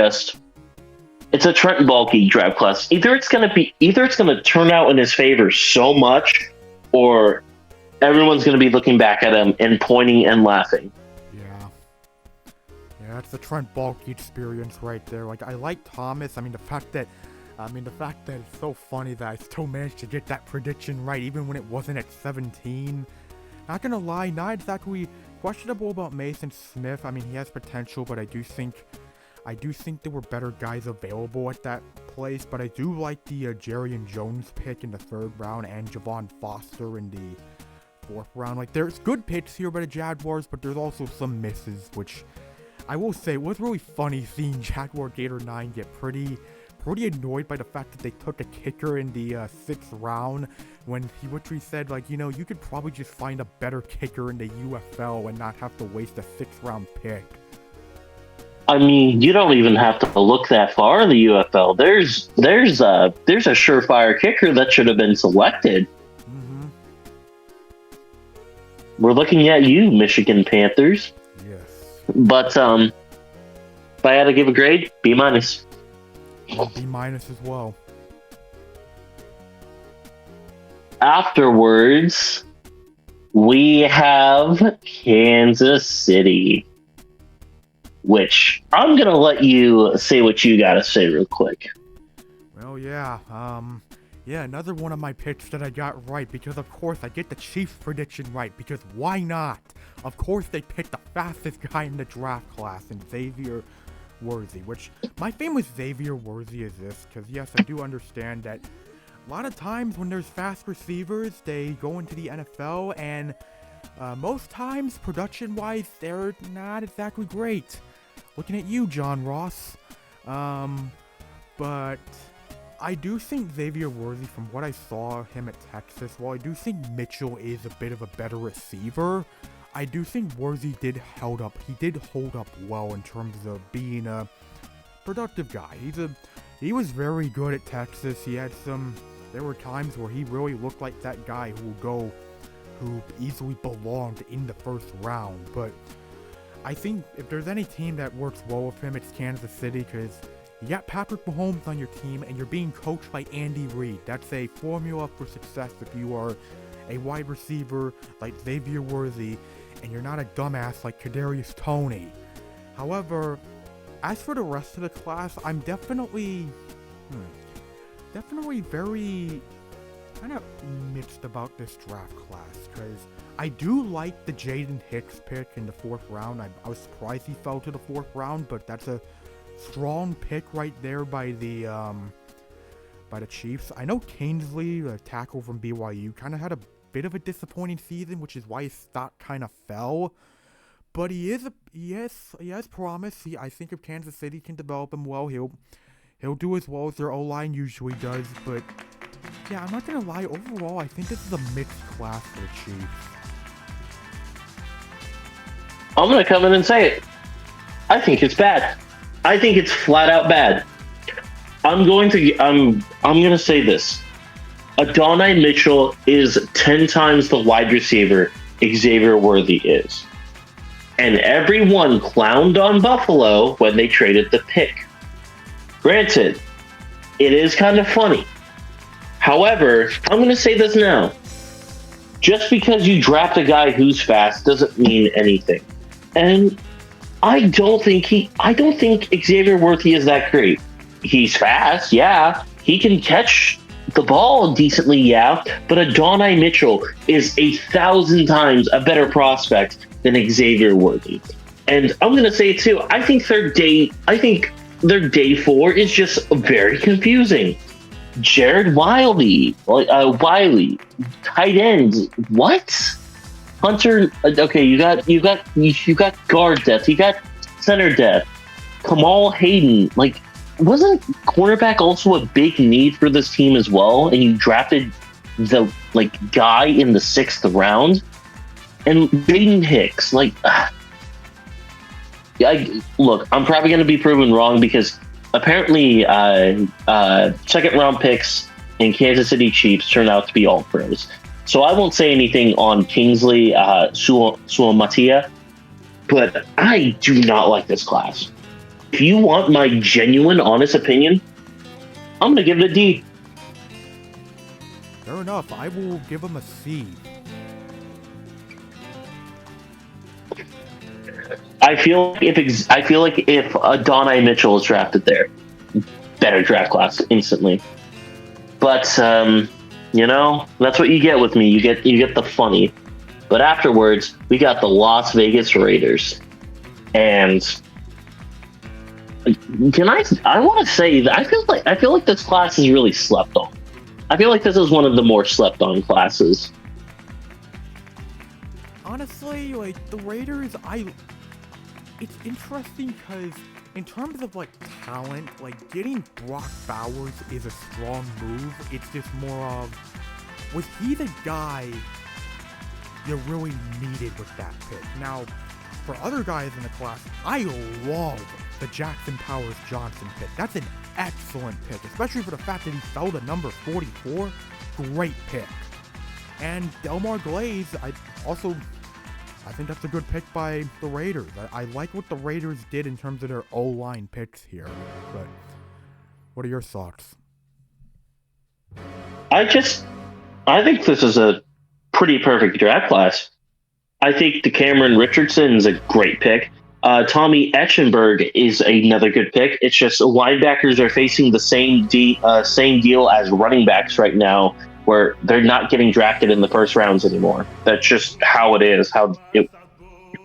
a Trent Baalke draft class. Either it's gonna turn out in his favor so much, or everyone's gonna be looking back at him and pointing and laughing. Yeah, it's the Trent Baalke experience right there. Like, I like Thomas. The fact that it's so funny that I still managed to get that prediction right, even when it wasn't at 17. Not gonna lie, not exactly questionable about Mason Smith. He has potential, but I do think there were better guys available at that place. But I do like the Jarrian Jones pick in the 3rd round and Javon Foster in the 4th round. Like, there's good picks here by the Jaguars, but there's also some misses, which I will say it was really funny seeing Jaguar Gator 9 get pretty annoyed by the fact that they took a kicker in the 6th round when he said, like, you know, you could probably just find a better kicker in the UFL and not have to waste a 6th round pick. You don't even have to look that far in the UFL. There's a surefire kicker that should have been selected. Mm-hmm. We're looking at you, Michigan Panthers. Yes. But if I had to give a grade, B-. B- as well. Afterwards, we have Kansas City, which I'm going to let you say what you got to say real quick. Well, yeah, another one of my picks that I got right, because of course I get the Chiefs prediction right, because why not? Of course they picked the fastest guy in the draft class, in Xavier Worthy, which my famous Xavier Worthy is this, because yes, I do understand that a lot of times when there's fast receivers, they go into the NFL, and most times, production-wise, they're not exactly great. Looking at you, John Ross. But I do think Xavier Worthy, from what I saw him at Texas, while I do think Mitchell is a bit of a better receiver, I do think Worthy did hold up well in terms of being a productive guy. He was very good at Texas. There were times where he really looked like that guy who easily belonged in the 1st round. But I think if there's any team that works well with him, it's Kansas City, because you got Patrick Mahomes on your team and you're being coached by Andy Reid. That's a formula for success if you are a wide receiver like Xavier Worthy and you're not a dumbass like Kadarius Toney. However, as for the rest of the class, I'm definitely very kind of mixed about this draft class, because I do like the Jaden Hicks pick in the 4th round. I was surprised he fell to the 4th round, but that's a strong pick right there by the Chiefs. I know Kingsley, the tackle from BYU, kind of had a bit of a disappointing season, which is why his stock kind of fell. But he has promise. I think if Kansas City can develop him well, he'll do as well as their O-line usually does. But yeah, I'm not gonna lie. Overall, I think this is a mixed class for the Chiefs. I'm gonna come in and say it. I think it's bad. I think it's flat out bad. I'm gonna say this. Adonai Mitchell is 10 times the wide receiver Xavier Worthy is. And everyone clowned on Buffalo when they traded the pick. Granted, it is kind of funny. However, I'm going to say this now. Just because you draft a guy who's fast doesn't mean anything. And I don't think Xavier Worthy is that great. He's fast, yeah. He can catch the ball decently, yeah. But Adonai Mitchell is 1,000 times a better prospect than Xavier Worthy. And I'm gonna say it too. I think their day 4 is just very confusing. Jared Wiley, tight end. What? Hunter. Okay, you got guard depth. You got center depth. Kamal Hayden. Like, wasn't cornerback also a big need for this team as well? And you drafted the guy in the 6th round. And Jaden Hicks, look, I'm probably going to be proven wrong because apparently second round picks in Kansas City Chiefs turn out to be all pros. So I won't say anything on Kingsley Suamatia, but I do not like this class. If you want my genuine, honest opinion, I'm going to give it a D. Fair enough. I will give him a C. I feel like if Adonai Mitchell is drafted there, better draft class instantly. But that's what you get with me. You get the funny. But afterwards, we got the Las Vegas Raiders, and I want to say that I feel like this class is really slept on. I feel like this is one of the more slept on classes. Honestly, the Raiders, it's interesting because in terms of talent, getting Brock Bowers is a strong move. It's just more of, was he the guy you really needed with that pick? Now, for other guys in the class, I love the Jackson Powers Johnson pick. That's an excellent pick, especially for the fact that he fell to number 44. Great pick. And Delmar Glaze, I think that's a good pick by the Raiders. I like what the Raiders did in terms of their O-line picks here. But what are your thoughts? I think this is a pretty perfect draft class. I think the Cameron Richardson is a great pick. Tommy Eschenberg is another good pick. It's just linebackers are facing the same deal as running backs right now, where they're not getting drafted in the first rounds anymore. That's just how it is, how it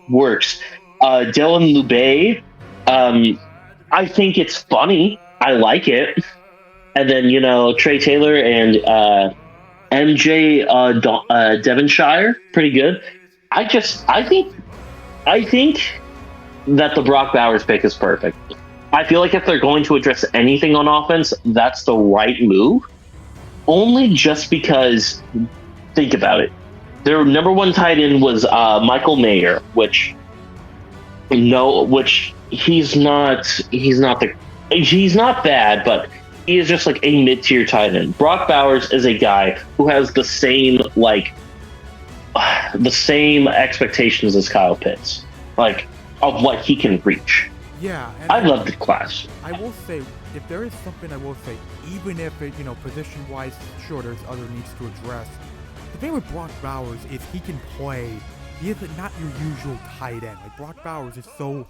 works. Dylan Lubay, I think it's funny. I like it. And then, Trey Taylor and MJ Devonshire, pretty good. I think that the Brock Bowers pick is perfect. I feel like if they're going to address anything on offense, that's the right move. Only just because, think about it. Their number 1 tight end was Michael Mayer, which he's not bad, but he is just like a mid-tier tight end. Brock Bowers is a guy who has the same expectations as Kyle Pitts, of what he can reach. Yeah, I love the class. I will say, if there is something I will say, even if it, position-wise, sure, there's other needs to address. The thing with Brock Bowers is he can play. He is not your usual tight end. Brock Bowers is so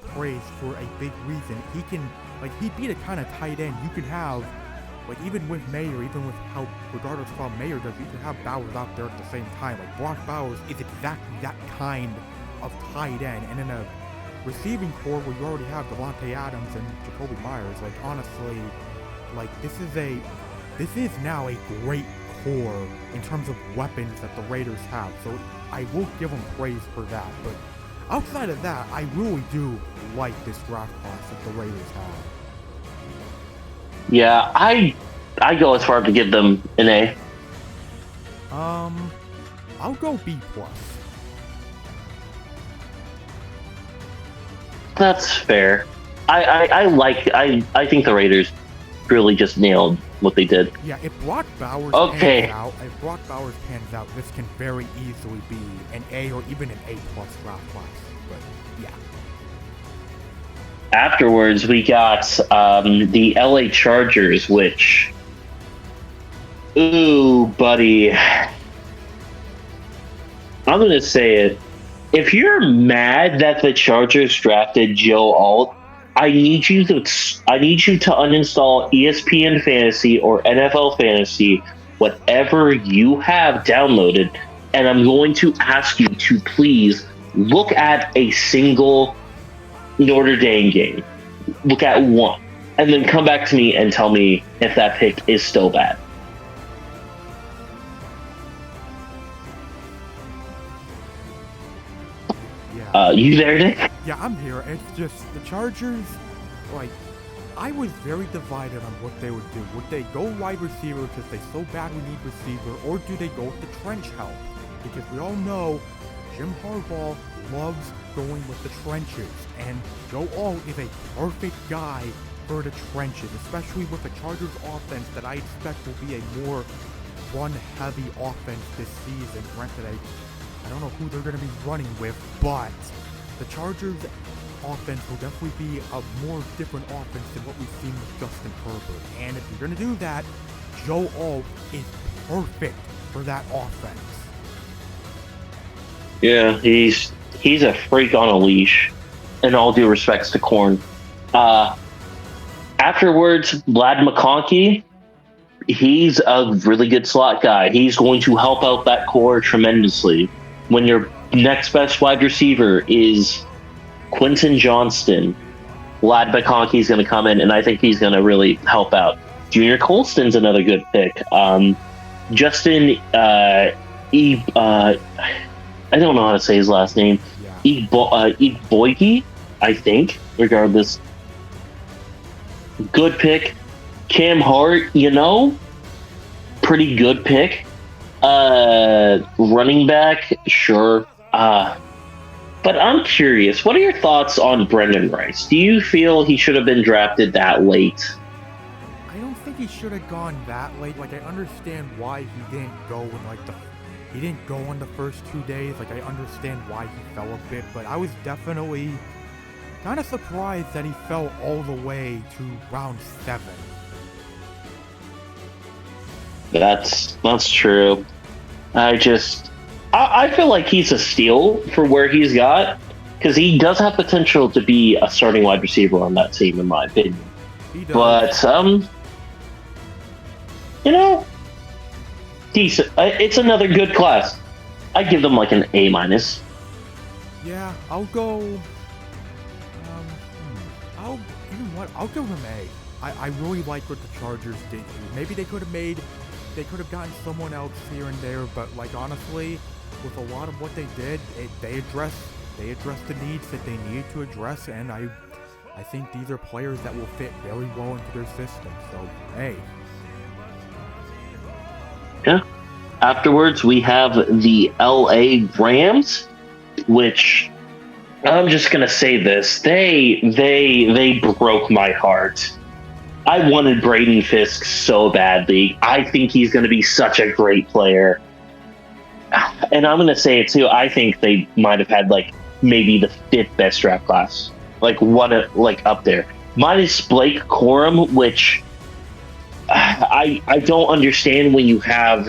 praised for a big reason. He can, he'd be the kind of tight end you can have, even with Mayer, even with how, regardless of how Mayer does, you can have Bowers out there at the same time. Brock Bowers is exactly that kind of tight end, and in a receiving core where you already have Devontae Adams and Jacoby Myers, honestly, this is now a great core in terms of weapons that the Raiders have. So I will give them praise for that. But outside of that, I really do like this draft class that the Raiders have. Yeah, I go as far to give them an A. I'll go B+. That's fair. I think the Raiders really just nailed what they did. Yeah, if Brock Bowers Okay. pans out, this can very easily be an A or even an A+ draft class. But yeah. Afterwards, we got the LA Chargers, which, ooh, buddy, I'm gonna say it. If you're mad that the Chargers drafted Joe Alt, I need you to uninstall ESPN Fantasy or NFL Fantasy, whatever you have downloaded, and I'm going to ask you to please look at a single Notre Dame game. Look at one, and then come back to me and tell me if that pick is still bad. You there, Nick? Yeah, I'm here. It's just the Chargers, like, I was very divided on what they would do. Would they go wide receiver because they so badly need receiver, or do they go with the trench help? Because we all know Jim Harbaugh loves going with the trenches, and Joe Alt is a perfect guy for the trenches, especially with the Chargers offense that I expect will be a more run-heavy offense this season. Granted, I don't know who they're going to be running with, but the Chargers offense will definitely be a more different offense than what we've seen with Justin Herbert. And if you're going to do that, Joe Alt is perfect for that offense. Yeah, he's a freak on a leash. In all due respects to Corn. Afterwards, Vlad McConkey, he's a really good slot guy. He's going to help out that core tremendously. When your next best wide receiver is Quentin Johnston, Vlad McConkey is going to come in, and I think he's going to really help out. Junior Colston's another good pick. Justin I don't know how to say his last name. Boyke, I think. Regardless, good pick. Cam Hart, pretty good pick. Running back, sure. But I'm curious, what are your thoughts on Brendan Rice? Do you feel he should have been drafted that late? I don't think he should have gone that late. Like, I understand why he didn't go in he didn't go on the first 2 days. Like, I understand why he fell a bit, but I was definitely kind of surprised that he fell all the way to round 7. That's true. I feel like he's a steal for where he's got, because he does have potential to be a starting wide receiver on that team, in my opinion. He does. But decent. It's another good class. I give them like an A-. Yeah, I'll go. You know what? I'll give them A. I really like what the Chargers did here. Maybe they could have gotten someone else here and there, but like, honestly, with a lot of what they did, they addressed the needs that they needed to address, and I think these are players that will fit very well into their system. So, A. Yeah. Afterwards, we have the LA Rams, which I'm just gonna say this: they broke my heart. I wanted Braden Fisk so badly. I think he's going to be such a great player, and I'm going to say it too. I think they might have had like maybe the 5th best draft class, like up there, minus Blake Corum, which I don't understand when you have.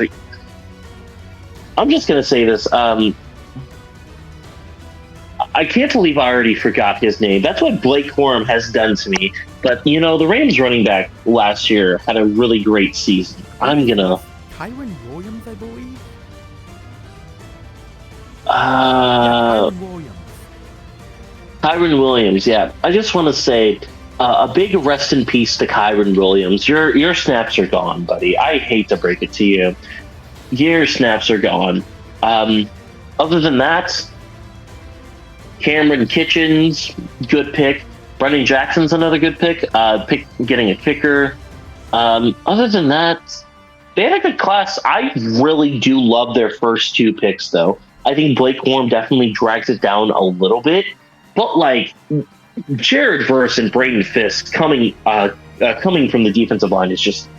I'm just going to say this. I can't believe I already forgot his name. That's what Blake Corum has done to me. But, the Rams running back last year had a really great season. I'm going to... Kyren Williams, I believe? Kyren Williams. Kyren Williams, yeah. I just want to say a big rest in peace to Kyren Williams. Your snaps are gone, buddy. I hate to break it to you. Your snaps are gone. Other than that, Cameron Kitchens, good pick. Brennan Jackson's another good pick. Getting a kicker. Other than that, they had a good class. I really do love their first 2 picks, though. I think Blake Corum definitely drags it down a little bit. But, Jared Verse and Braden Fisk coming from the defensive line is just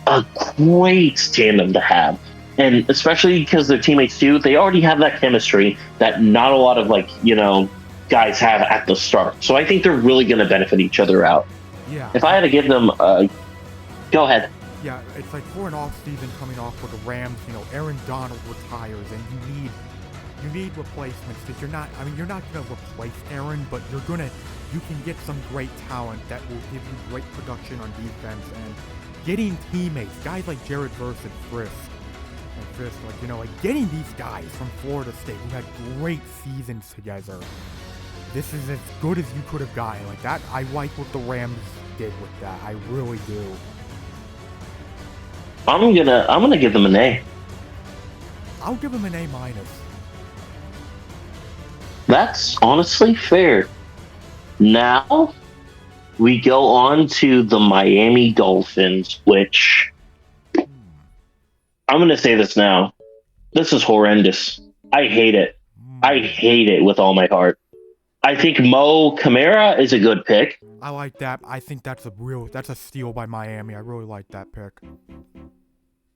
a great tandem to have. And especially because they're teammates too, they already have that chemistry that not a lot of guys have at the start. So I think they're really going to benefit each other out. Yeah. If I had to give them, go ahead. Yeah, it's like for an off season coming off with the Rams, Aaron Donald retires, and you need replacements because you're not gonna replace Aaron, but you can get some great talent that will give you great production on defense, and getting teammates, guys like Jared Verse and Fisk, getting these guys from Florida State who had great seasons together. This is as good as you could have gotten. Like that, I like what the Rams did with that. I really do. I'm gonna give them an A. I'll give them an A-. That's honestly fair. Now we go on to the Miami Dolphins, which I'm going to say this now. This is horrendous. I hate it. I hate it with all my heart. I think Mo Camara is a good pick. I like that. I think that's a steal by Miami. I really like that pick.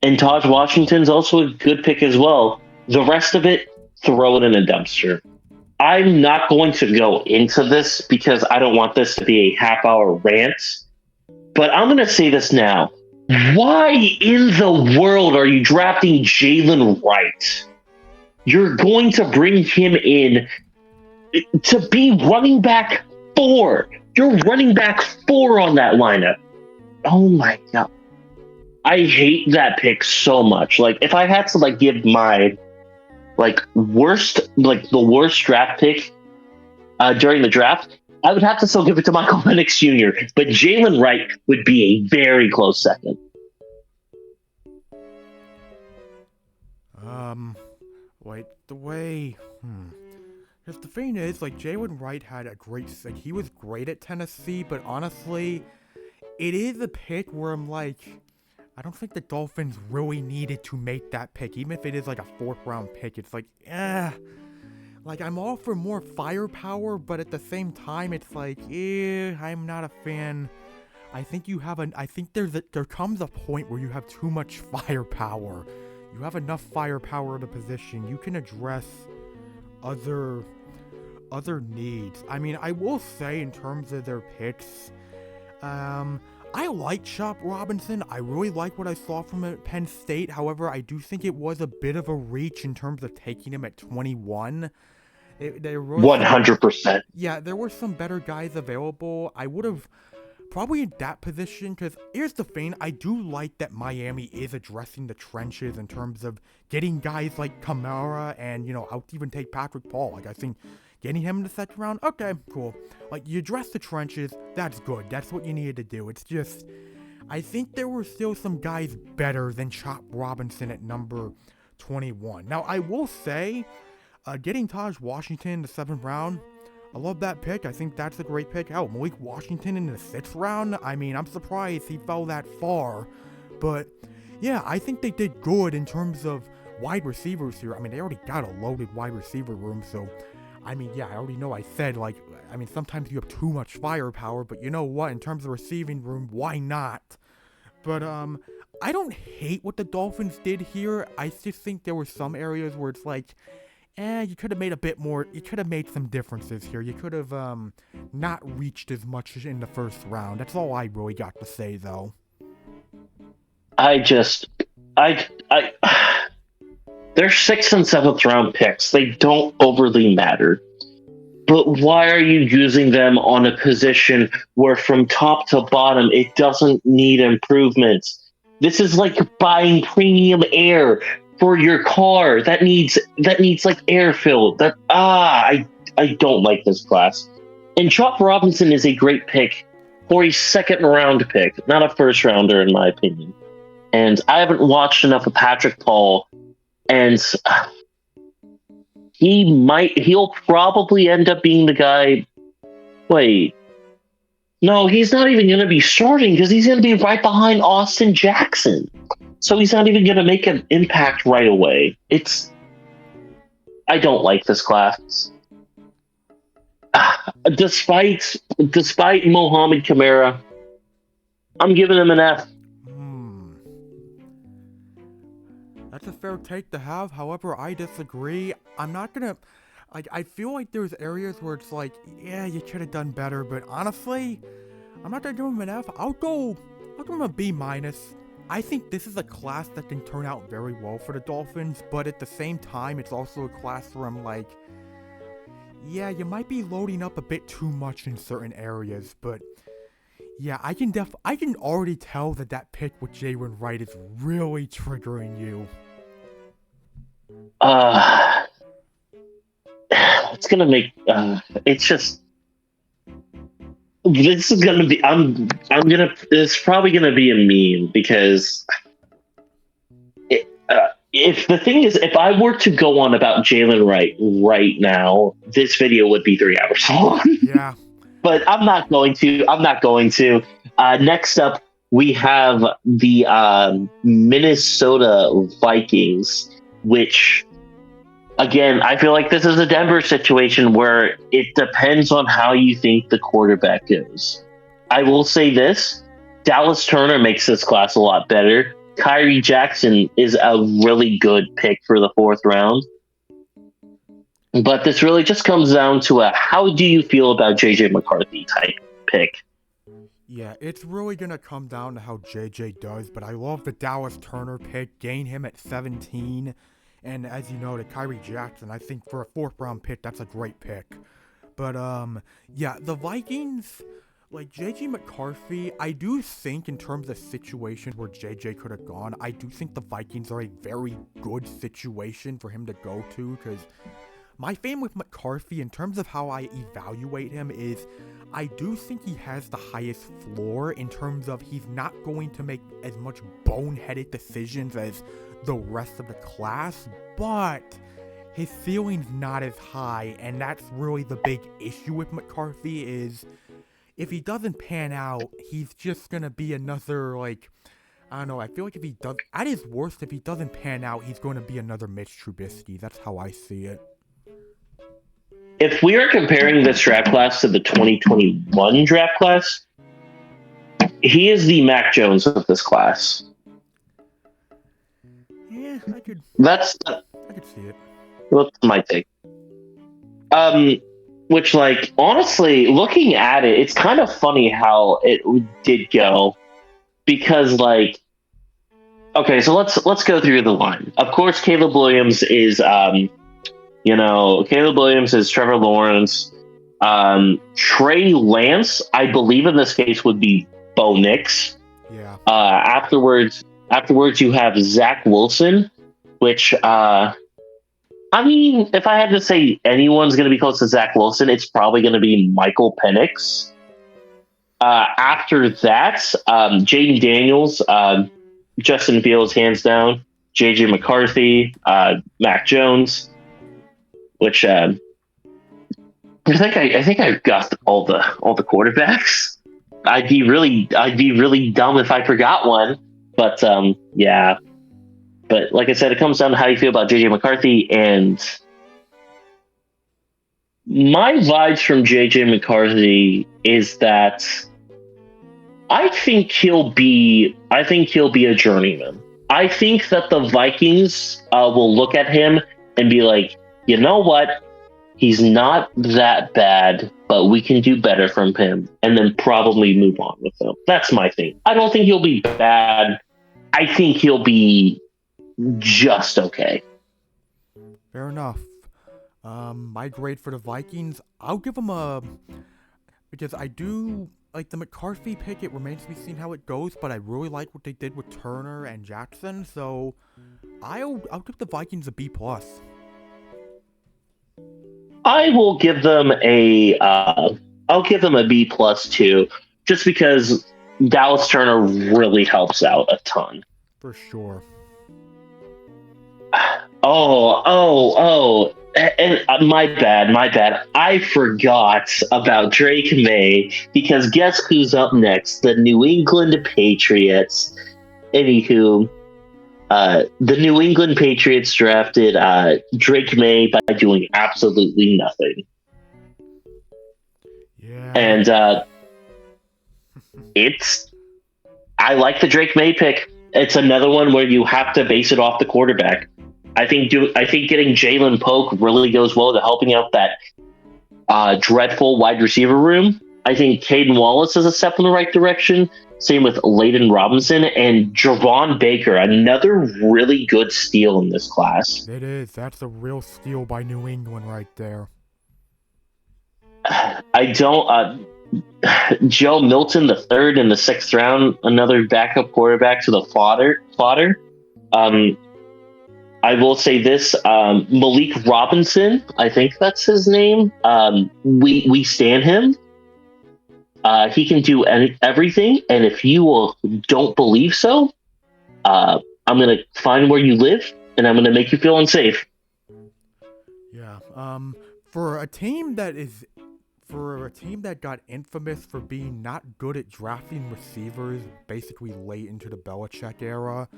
And Taj Washington's also a good pick as well. The rest of it, throw it in a dumpster. I'm not going to go into this because I don't want this to be a half-hour rant. But I'm going to say this now. Why in the world are you drafting Jalen Wright? You're going to bring him in to be running back 4. You're running back 4 on that lineup. Oh my God. I hate that pick so much. Like, if I had to give my the worst draft pick during the draft, I would have to still give it to Michael Penix Jr., but Jalen Wright would be a very close second. Because the thing is, Jalen Wright had he was great at Tennessee, but honestly, it is a pick where I'm I don't think the Dolphins really needed to make that pick, even if it is a 4th round pick. It's I'm all for more firepower, but at the same time, it's I'm not a fan. I think there comes a point where you have too much firepower. You have enough firepower at a position. You can address other needs. I mean, I will say in terms of their picks, I like Chop Robinson. I really like what I saw from him at Penn State. However, I do think it was a bit of a reach in terms of taking him at 21. 100%. Yeah, there were some better guys available. I would have probably in that position, because here's the thing, I do like that Miami is addressing the trenches in terms of getting guys like Kamara and, I'll even take Patrick Paul. I think getting him in the 2nd round, okay, cool. You address the trenches, that's good. That's what you needed to do. It's just, I think there were still some guys better than Chop Robinson at number 21. Now, I will say, getting Taj Washington in the 7th round, I love that pick. I think that's a great pick. Hell, Malik Washington in the 6th round, I mean, I'm surprised he fell that far. But, yeah, I think they did good in terms of wide receivers here. I mean, they already got a loaded wide receiver room, so I mean, yeah, I already know I said, sometimes you have too much firepower, but you know what? In terms of receiving room, why not? But, I don't hate what the Dolphins did here. I just think there were some areas where it's you could have made a bit more, you could have made some differences here. You could have, not reached as much in the 1st round. That's all I really got to say, though. They're 6th and 7th round picks. They don't overly matter. But why are you using them on a position where from top to bottom it doesn't need improvements? This is like buying premium air for your car that needs air filled. I don't like this class. And Chop Robinson is a great pick for a 2nd round pick, not a 1st rounder in my opinion. And I haven't watched enough of Patrick Paul. And he'll probably end up being the guy. Wait. No, he's not even going to be starting because he's going to be right behind Austin Jackson. So he's not even going to make an impact right away. I don't like this class. Despite Mohamed Kamara, I'm giving him an F. Hmm. That's a fair take to have. However, I disagree. I'm not gonna. Like, I feel like there's areas where it's like, yeah, you could have done better, but honestly, I'm not gonna give him an F. I'll give him a B minus. I think this is a class that can turn out very well for the Dolphins, but at the same time, it's also a class where I'm like, yeah, you might be loading up a bit too much in certain areas, but yeah, I can already tell that pick with Jaylen Wright is really triggering you. Uh, it's gonna make. It's just. This is gonna be. I'm gonna. It's probably gonna be a meme because if the thing is, if I were to go on about Jalen Wright right now, this video would be 3 hours long. Yeah. But I'm not going to. I'm not going to. Next up, we have the Minnesota Vikings, which, again, I feel like this is a Denver situation where it depends on how you think the quarterback goes. I will say this: Dallas Turner makes this class a lot better. Kyrie Jackson is a really good pick for the fourth round. But this really just comes down to a how do you feel about JJ McCarthy type pick. Yeah, it's really gonna come down to how JJ does, but I love the Dallas Turner pick, gain him at 17, and as you know, the Kyrie Jackson, I think for a 4th round pick, that's a great pick. But yeah, the Vikings, like JJ McCarthy, I do think in terms of situations where JJ could have gone, I do think the Vikings are a very good situation for him to go to, because my thing with McCarthy, in terms of how I evaluate him, is I do think he has the highest floor in terms of he's not going to make as much boneheaded decisions as the rest of the class, but his ceiling's not as high, and that's really the big issue with McCarthy is if he doesn't pan out, he's just gonna be another, like, I don't know, I feel like if he does, at his worst, if he doesn't pan out, he's going to be another Mitch Trubisky. That's how I see it. If we are comparing this draft class to the 2021 draft class, he is the Mac Jones of this class. Yeah, I could see it. That's my take. Which, like, honestly, looking at it, it's kind of funny how it did go, because, like, okay, so let's go through the line. Of course, Caleb Williams is Trevor Lawrence. Trey Lance, I believe in this case, would be Bo Nix. Yeah. Afterwards, you have Zach Wilson, which, I mean, if I had to say anyone's going to be close to Zach Wilson, it's probably going to be Michael Penix. After that, Jaden Daniels, Justin Fields, hands down. JJ McCarthy, Mac Jones, which I think I've got all the quarterbacks. I'd be really dumb if I forgot one. But yeah. But like I said, it comes down to how you feel about JJ McCarthy, and my vibes from JJ McCarthy is that I think he'll be a journeyman. I think that the Vikings will look at him and be like, you know what? He's not that bad, but we can do better from him, and then probably move on with him. That's my thing. I don't think he'll be bad. I think he'll be just okay. Fair enough. My grade for the Vikings, I'll give them because I do like the McCarthy pick. It remains to be seen how it goes, but I really like what they did with Turner and Jackson, so I'll give the Vikings a B plus. I will give them I'll give them a B plus too, just because Dallas Turner really helps out a ton. For sure. And my bad. I forgot about Drake May, because guess who's up next? The New England Patriots. Anywho, the New England Patriots drafted Drake May by doing absolutely nothing. Yeah. And it's I like the Drake May pick. It's another one where you have to base it off the quarterback. I think getting Jalen Polk really goes well to helping out that dreadful wide receiver room. I think Caden Wallace is a step in the right direction. Same with Layden Robinson and Javon Baker, another really good steal in this class. It is. That's a real steal by New England right there. I don't. Joe Milton the third in the sixth round, another backup quarterback to the fodder. Um, I will say this: Malik Robinson, I think that's his name. We stand him. He can do everything, and if you don't believe so, I'm gonna find where you live, and I'm gonna make you feel unsafe. Yeah. For a team that got infamous for being not good at drafting receivers, basically late into the Belichick era,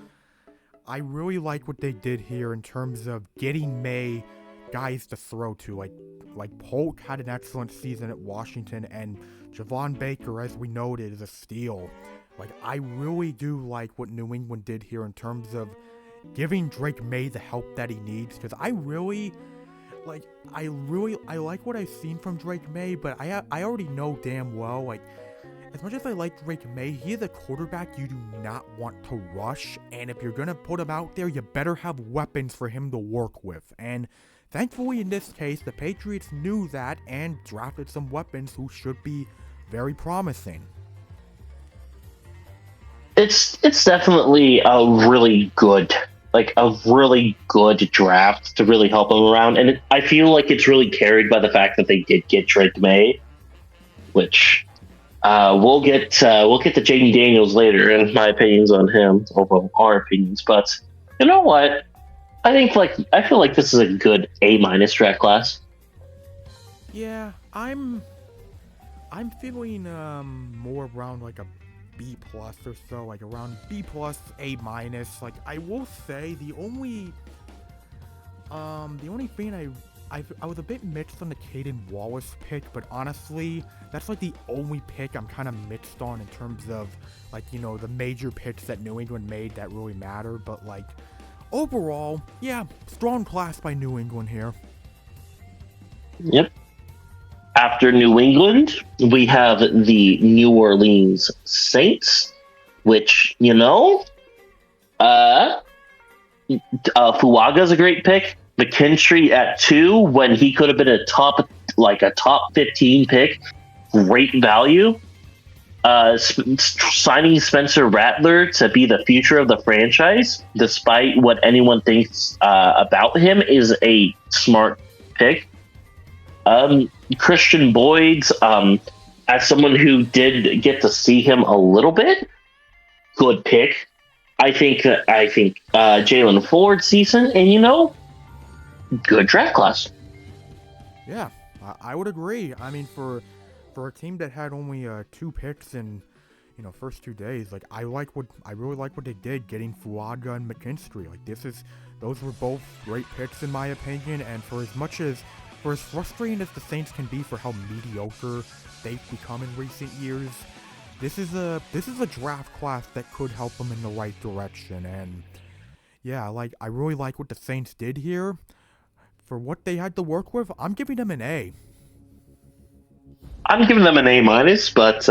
I really like what they did here in terms of getting May guys to throw to. Like Polk had an excellent season at Washington, and Javon Baker, as we noted, is a steal. Like, I really do like what New England did here in terms of giving Drake May the help that he needs, because I like what I've seen from Drake May, but I already know damn well, like, as much as I like Drake May, he is a quarterback you do not want to rush, and if you're gonna put him out there, you better have weapons for him to work with, and thankfully in this case, the Patriots knew that and drafted some weapons who should be very promising. It's definitely a really good draft to really help them around, and I feel like it's really carried by the fact that they did get Drake May, which we'll get to Jaden Daniels later, and my opinions on him, over our opinions. But you know what? I feel like this is a good A- draft class. Yeah, I'm feeling more around like a B plus or so, like around B plus, A minus. Like, I will say the only thing I was a bit mixed on the Caden Wallace pick, but honestly, that's like the only pick I'm kind of mixed on in terms of, like, you know, the major picks that New England made that really matter. But like, overall, yeah, strong class by New England here. Yep. After New England, we have the New Orleans Saints, which, Fuaga's a great pick. McKinstry at 2 when he could have been a top 15 pick. Great value. Signing Spencer Rattler to be the future of the franchise, despite what anyone thinks about him, is a smart pick. Christian Boyd's, as someone who did get to see him a little bit, good pick. I think Jalen Ford's decent, and good draft class. Yeah, I would agree. I mean, for a team that had only 2 picks in first 2 days, like, I really like what they did getting Fuaga and McKinstry. Like, those were both great picks in my opinion, and for as frustrating as the Saints can be for how mediocre they've become in recent years, this is a draft class that could help them in the right direction. And yeah, like, I really like what the Saints did here. For what they had to work with, I'm giving them an A. I'm giving them an A-, but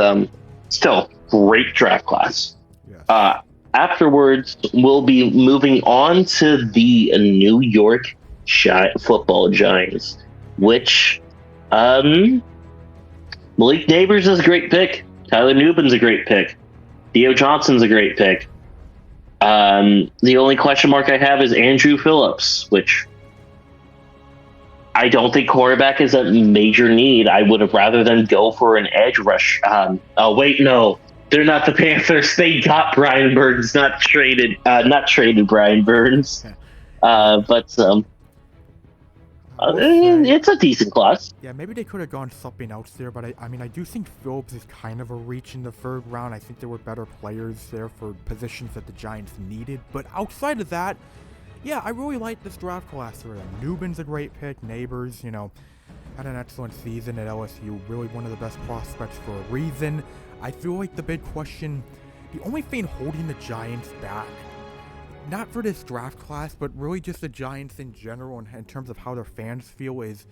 still, great draft class. Yes. Afterwards, we'll be moving on to the New York Football Giants, which Malik Neighbors is a great pick. Tyler Nubin's a great pick. Theo Johnson's a great pick. The only question mark I have is Andrew Phillips, which I don't think quarterback is a major need. I would have rather than go for an edge rush. Wait, no, they're not the Panthers. They got Brian Burns, not traded Brian Burns. It's a decent class. Yeah, maybe they could have gone something else there, but I do think Phillips is kind of a reach in the 3rd round. I think there were better players there for positions that the Giants needed. But outside of that, yeah, I really like this draft class for them. Nubin's a great pick. Neighbors, had an excellent season at LSU, really one of the best prospects for a reason. I feel like the big question, the only thing holding the Giants back, not for this draft class, but really just the Giants in general in terms of how their fans feel, is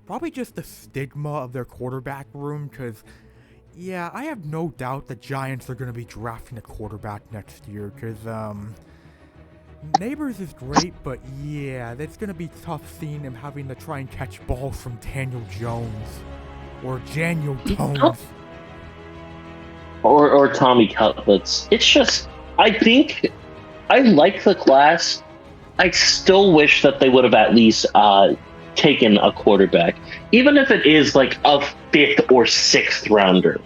probably just the stigma of their quarterback room, because, yeah, I have no doubt the Giants are going to be drafting a quarterback next year, because, Neighbors is great, but yeah, that's going to be tough seeing him having to try and catch balls from Daniel Jones. Or Daniel Jones. Or Tommy Cutlets. It's just, I think, I like the class. I still wish that they would have at least taken a quarterback. Even if it is like a 5th or 6th rounder.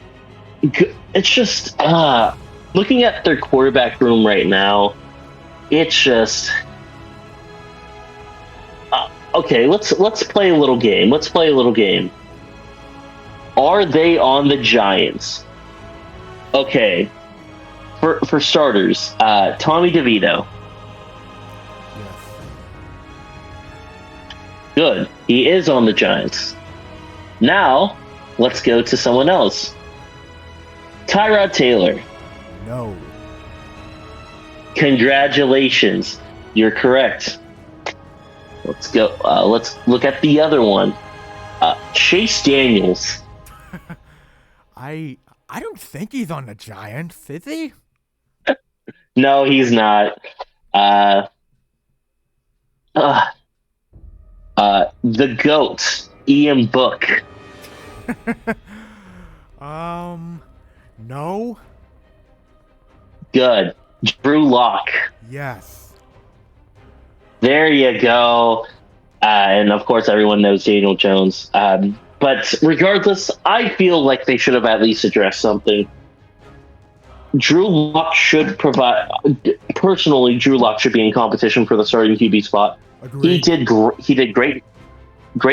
It's just, looking at their quarterback room right now, it's just okay. Let's play a little game. Are they on the Giants? Okay. For starters, Tommy DeVito. Yes. Good. He is on the Giants. Now, let's go to someone else. Tyrod Taylor. No. Congratulations. You're correct. Let's go. Let's look at the other one. Chase Daniels. I don't think he's on the Giants, is he? No, he's not. The GOAT, Ian Book. No. Good. Drew Lock. Yes. There you go. And of course, everyone knows Daniel Jones. But regardless, I feel like they should have at least addressed something. Drew Lock should provide. Personally, Drew Lock should be in competition for the starting QB spot. Agreed. He did great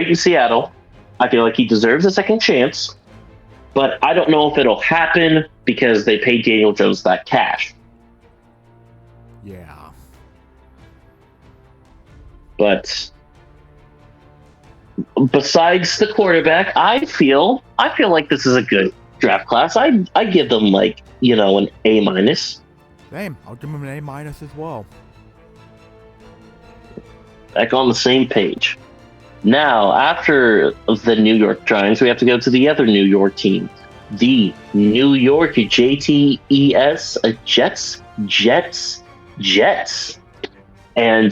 in Seattle. I feel like he deserves a second chance. But I don't know if it'll happen because they paid Daniel Jones that cash. Yeah. But besides the quarterback, I feel like this is a good draft class. I give them an A-. Same. I'll give him an A- as well. Back on the same page. Now, after the New York Giants, we have to go to the other New York team. The New York JTES Jets. And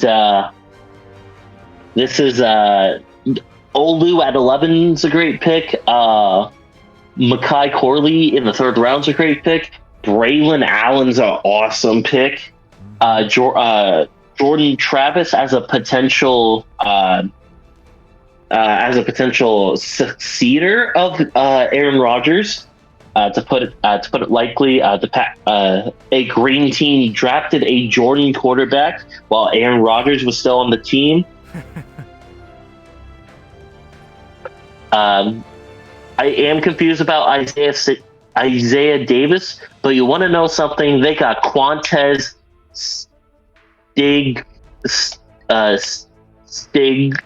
this is Olu at 11 is a great pick. Makai Corley in the 3rd round is a great pick. Braylon Allen's an awesome pick. Jordan Travis as a potential successor of Aaron Rodgers. To put it lightly, a green team drafted a Jordan quarterback while Aaron Rodgers was still on the team. I am confused about Isaiah Davis, but you want to know something? They got Quantez Stig.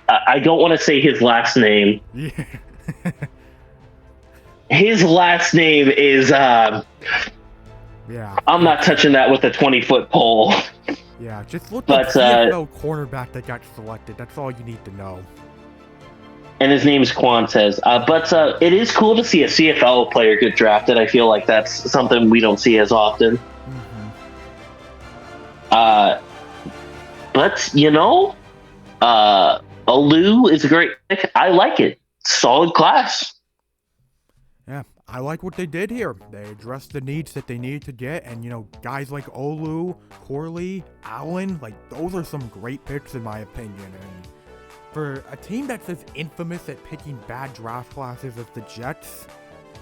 I don't want to say his last name. Yeah. His last name is Yeah. I'm not touching that with a 20-foot pole. Yeah, just look up CFL cornerback that got selected. That's all you need to know. And his name is Quantez. But it is cool to see a CFL player get drafted. I feel like that's something we don't see as often. Mm-hmm. But Olu is a great pick. I like it. Solid class. Yeah, I like what they did here. They addressed the needs that they needed to get, and guys like Olu, Corley, Allen, those are some great picks in my opinion. And for a team that's as infamous at picking bad draft classes as the Jets,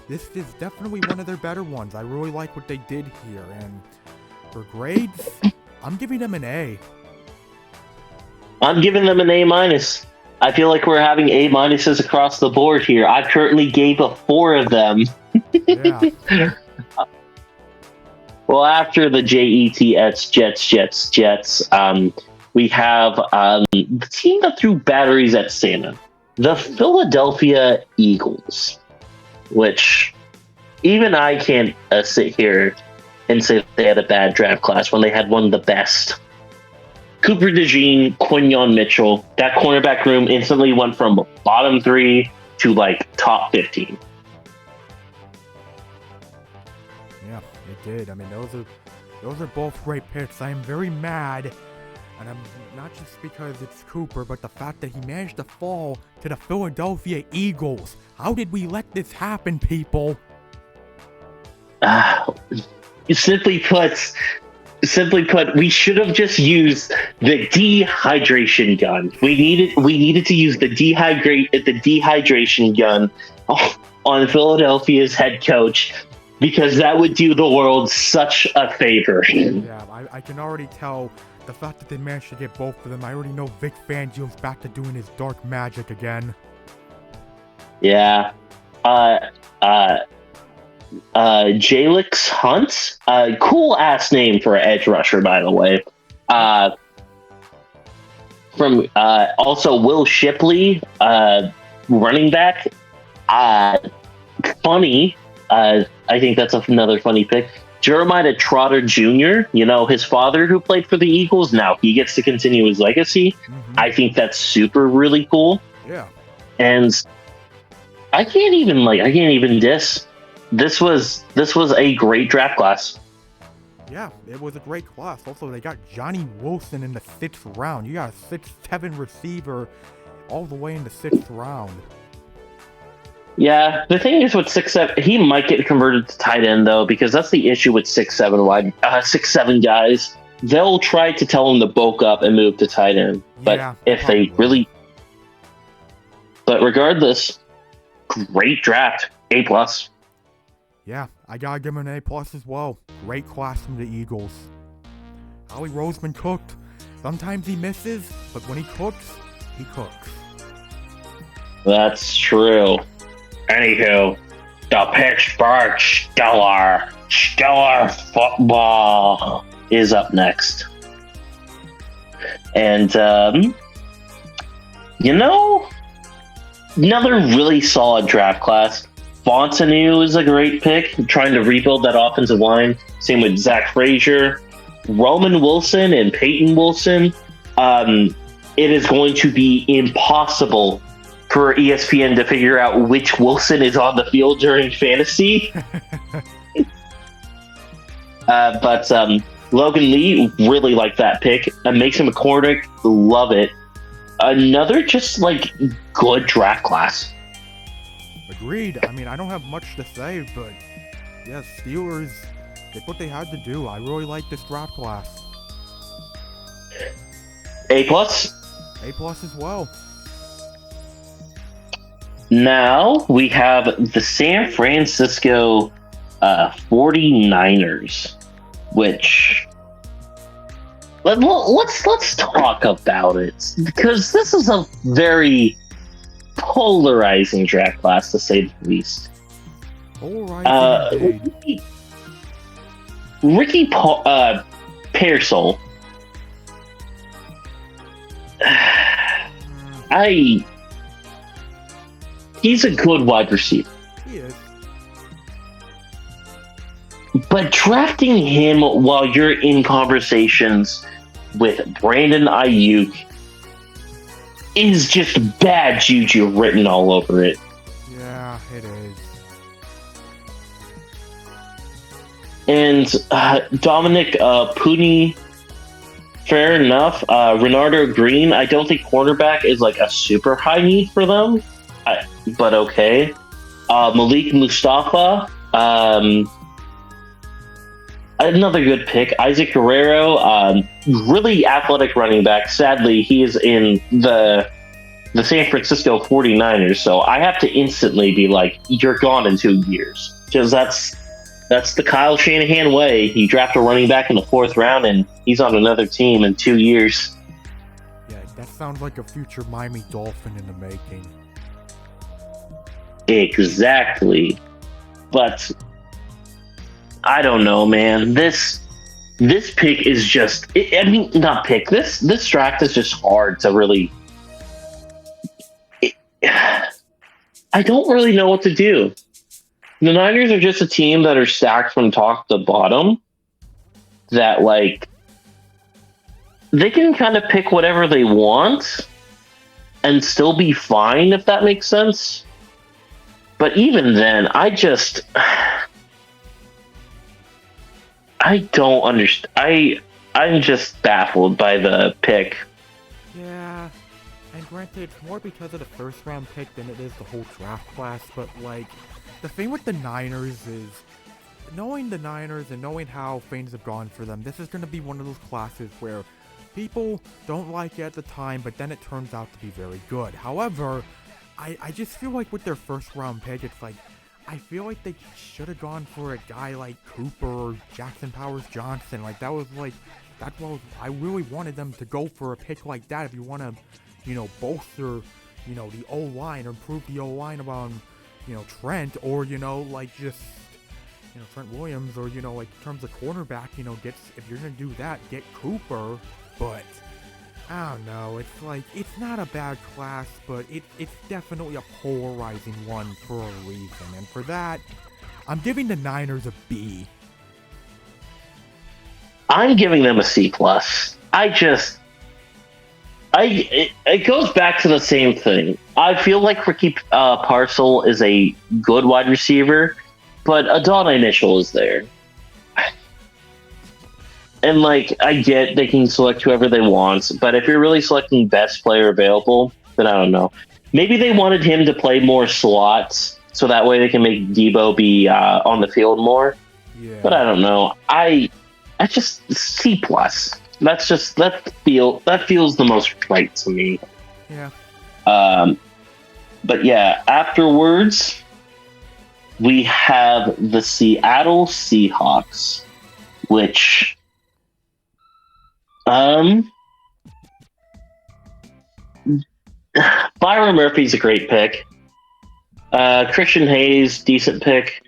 this is definitely one of their better ones. I really like what they did here, and for grades, I'm giving them an A. I'm giving them an A-. I feel like we're having A-s across the board here. I currently gave 4 of them. Yeah. Well, after the JETS Jets, we have the team that threw batteries at Santa. the Philadelphia Eagles, which even I can't sit here and say they had a bad draft class when they had one of the best. Cooper DeJean, Quinyon Mitchell, that cornerback room instantly went from bottom 3 to like top 15. Yeah, it did. I mean, those are both great picks. I am very mad, and I'm not just because it's Cooper, but the fact that he managed to fall to the Philadelphia Eagles. How did we let this happen, people? Simply put, we should have just used the dehydration gun. We needed to use the dehydration gun on Philadelphia's head coach, because that would do the world such a favor. Yeah, I can already tell the fact that they managed to get both of them. I already know Vic Fangio's back to doing his dark magic again. Yeah. Jalix Hunt, cool ass name for an edge rusher, by the way. From also Will Shipley, running back. Funny. I think that's another funny pick. Jeremiah Trotter Jr., his father who played for the Eagles, now he gets to continue his legacy. Mm-hmm. I think that's really cool. Yeah. And I can't even diss. This was a great draft class. Yeah, it was a great class. Also, they got Johnny Wilson in the 6th round. You got a 6'7" receiver all the way in the 6th round. Yeah, the thing is with 6'7", he might get converted to tight end though, because that's the issue with 6'7" guys. They'll try to tell him to bulk up and move to tight end, but yeah, if probably. They really. But regardless, great draft, A+. Yeah, I gotta give him an A+ as well. Great class from the Eagles. Howie Roseman cooked. Sometimes he misses, but when he cooks, he cooks. That's true. Anywho, the Pittsburgh Stellar football is up next. And, another really solid draft class. Fontenot is a great pick, trying to rebuild that offensive line. Same with Zach Frazier, Roman Wilson, and Peyton Wilson. It is going to be impossible for ESPN to figure out which Wilson is on the field during fantasy. But Logan Lee, really like that pick. Makes him a quarterback. Love it. Another just good draft class. Agreed. I mean, I don't have much to say, but yeah, Steelers did what they had to do. I really like this draft class. A+? A+ as well. Now we have the San Francisco 49ers, which let's talk about it, because this is a very polarizing draft class, to say the least. Ricky Pearsall. He's a good wide receiver. He is. But drafting him while you're in conversations with Brandon Ayuk is just bad juju written all over it. Yeah, it is. And Dominic Puni, fair enough. Renardo Green, I don't think cornerback is a super high need for them, but okay. Malik Mustafa, another good pick. Isaac Guerrero, really athletic running back. Sadly, he is in the San Francisco 49ers, so I have to instantly be like, you're gone in 2 years. Because that's the Kyle Shanahan way. You draft a running back in the 4th round, and he's on another team in 2 years. Yeah, that sounds like a future Miami Dolphin in the making. Exactly. But I don't know, man. This pick is just... not pick. This draft is just hard to really... I don't really know what to do. The Niners are just a team that are stacked from top to bottom. That like they can kind of pick whatever they want and still be fine, if that makes sense. But even then, I don't understand. I'm just baffled by the pick. Yeah, and granted, it's more because of the first round pick than it is the whole draft class, but like, the thing with the Niners is, knowing the Niners and knowing how things have gone for them, this is going to be one of those classes where people don't like it at the time, but then it turns out to be very good. However, I just feel like with their first round pick, it's like, I feel like they should have gone for a guy like Cooper or Jackson Powers Johnson. Like, that's what I really wanted them to go for a pick like that if you want to, bolster, the O-line or improve the O-line around, Trent, or, like just, Trent Williams, or, like in terms of cornerback, if you're going to do that, get Cooper. But I don't know, it's like, it's not a bad class, but it's definitely a polarizing one for a reason, and for that, I'm giving the Niners a B. I'm giving them a C+. It goes back to the same thing. I feel like Ricky Parcel is a good wide receiver, but Adonai Mitchell is there. And, like, I get they can select whoever they want, but if you're really selecting best player available, then I don't know. Maybe they wanted him to play more slots, so that way they can make Debo be on the field more. Yeah. But I don't know. I just C+. That feels the most right to me. Yeah. But yeah, afterwards, we have the Seattle Seahawks, which... Byron Murphy's a great pick. Christian Hayes, decent pick.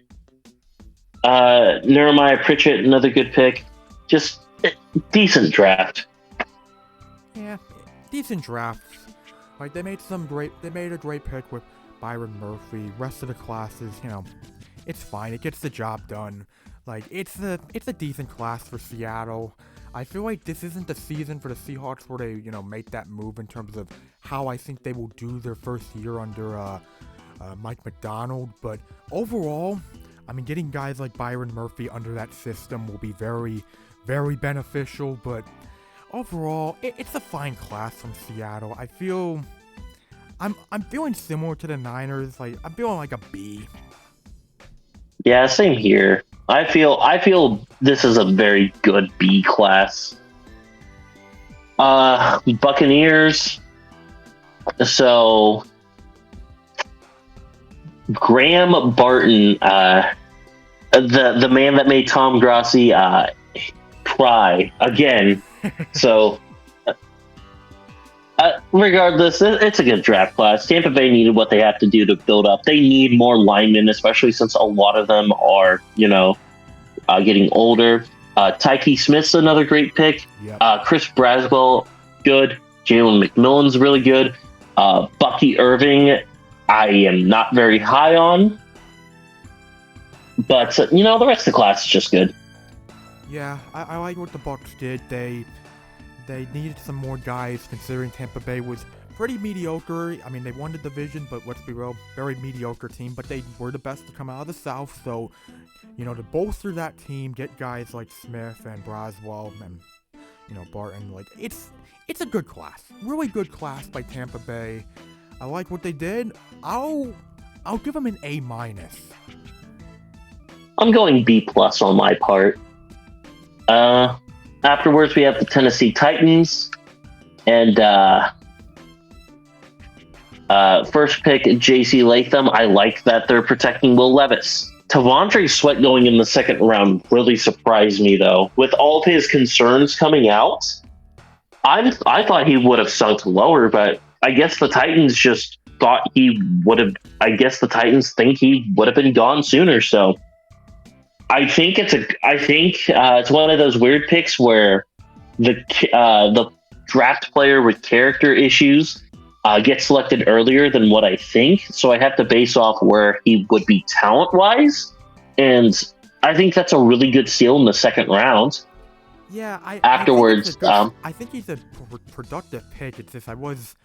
Jeremiah Pritchett, another good pick. Just decent draft. Yeah, decent drafts. Like, they made a great pick with Byron Murphy. Rest of the classes, it's fine. It gets the job done. Like, it's a decent class for Seattle. I feel like this isn't the season for the Seahawks where they, make that move in terms of how I think they will do their first year under Mike Macdonald. But overall, I mean, getting guys like Byron Murphy under that system will be very, very beneficial. But overall, it's a fine class from Seattle. I'm feeling similar to the Niners. Like, I'm feeling like a B. Yeah, same here. I feel this is a very good B class. Buccaneers. So Graham Barton, the man that made Tom Grossi cry again. So regardless, it's a good draft class. Tampa Bay needed what they have to do to build up. They need more linemen, especially since a lot of them are, getting older. Tyke Smith's another great pick. Yep. Chris Braswell, good. Jalen McMillan's really good. Bucky Irving, I am not very high on. But, the rest of the class is just good. Yeah, I like what the Bucs did. They needed some more guys, considering Tampa Bay was pretty mediocre. I mean, they won the division, but let's be real, very mediocre team. But they were the best to come out of the South, so, to bolster that team, get guys like Smith and Braswell and, Barton. Like, it's a good class, really good class by Tampa Bay. I like what they did. I'll give them an A-. I'm going B+ on my part. Afterwards, we have the Tennessee Titans, and first pick, J.C. Latham. I like that they're protecting Will Levis. Tavondre Sweat going in the second round really surprised me, though. With all of his concerns coming out, I thought he would have sunk lower, but I guess the Titans just thought he would have. I guess the Titans think he would have been gone sooner, so. I think it's one of those weird picks where the draft player with character issues get selected earlier than what I think. So I have to base off where he would be talent wise, and I think that's a really good steal in the second round. Yeah, Afterwards, I think he's a productive pick. It's just I was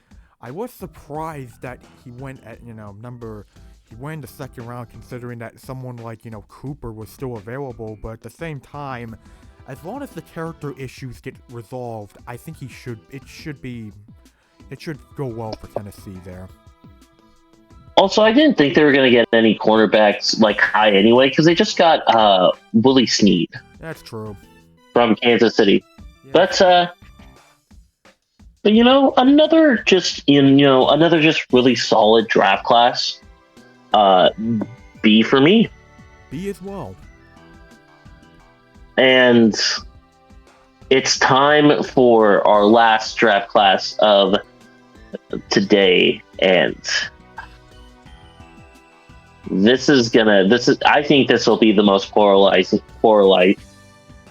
surprised that he went at he went in the second round, considering that someone like Cooper was still available. But at the same time, as long as the character issues get resolved, I think it should go well for Tennessee there. also, I didn't think they were going to get any cornerbacks like high anyway, because they just got Willie Snead. That's true. From Kansas City. Yeah. But another just really solid draft class. B for me. B as well. And it's time for our last draft class of today, and I think this will be the most polarizing.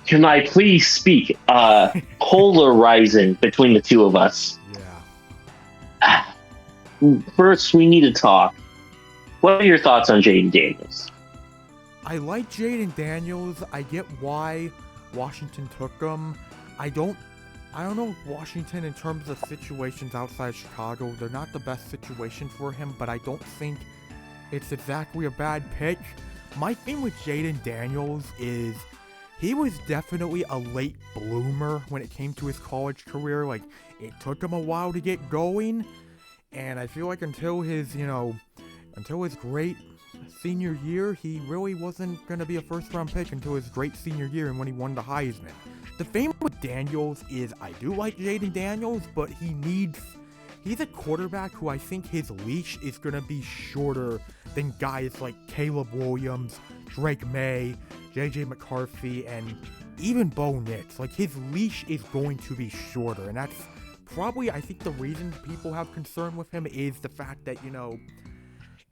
Can I please speak? Polarizing between the two of us. Yeah. First, we need to talk. What are your thoughts on Jaden Daniels? I like Jaden Daniels. I get why Washington took him. I don't know Washington in terms of situations outside Chicago. They're not the best situation for him, but I don't think it's exactly a bad pick. My thing with Jaden Daniels is he was definitely a late bloomer when it came to his college career. Like, it took him a while to get going, and I feel like until his great senior year, he really wasn't going to be a first-round pick until his great senior year and when he won the Heisman. The thing with Daniels is I do like Jaden Daniels, but he's a quarterback who I think his leash is going to be shorter than guys like Caleb Williams, Drake May, J.J. McCarthy, and even Bo Nix. Like, his leash is going to be shorter, and that's probably, I think, the reason people have concern with him is the fact that,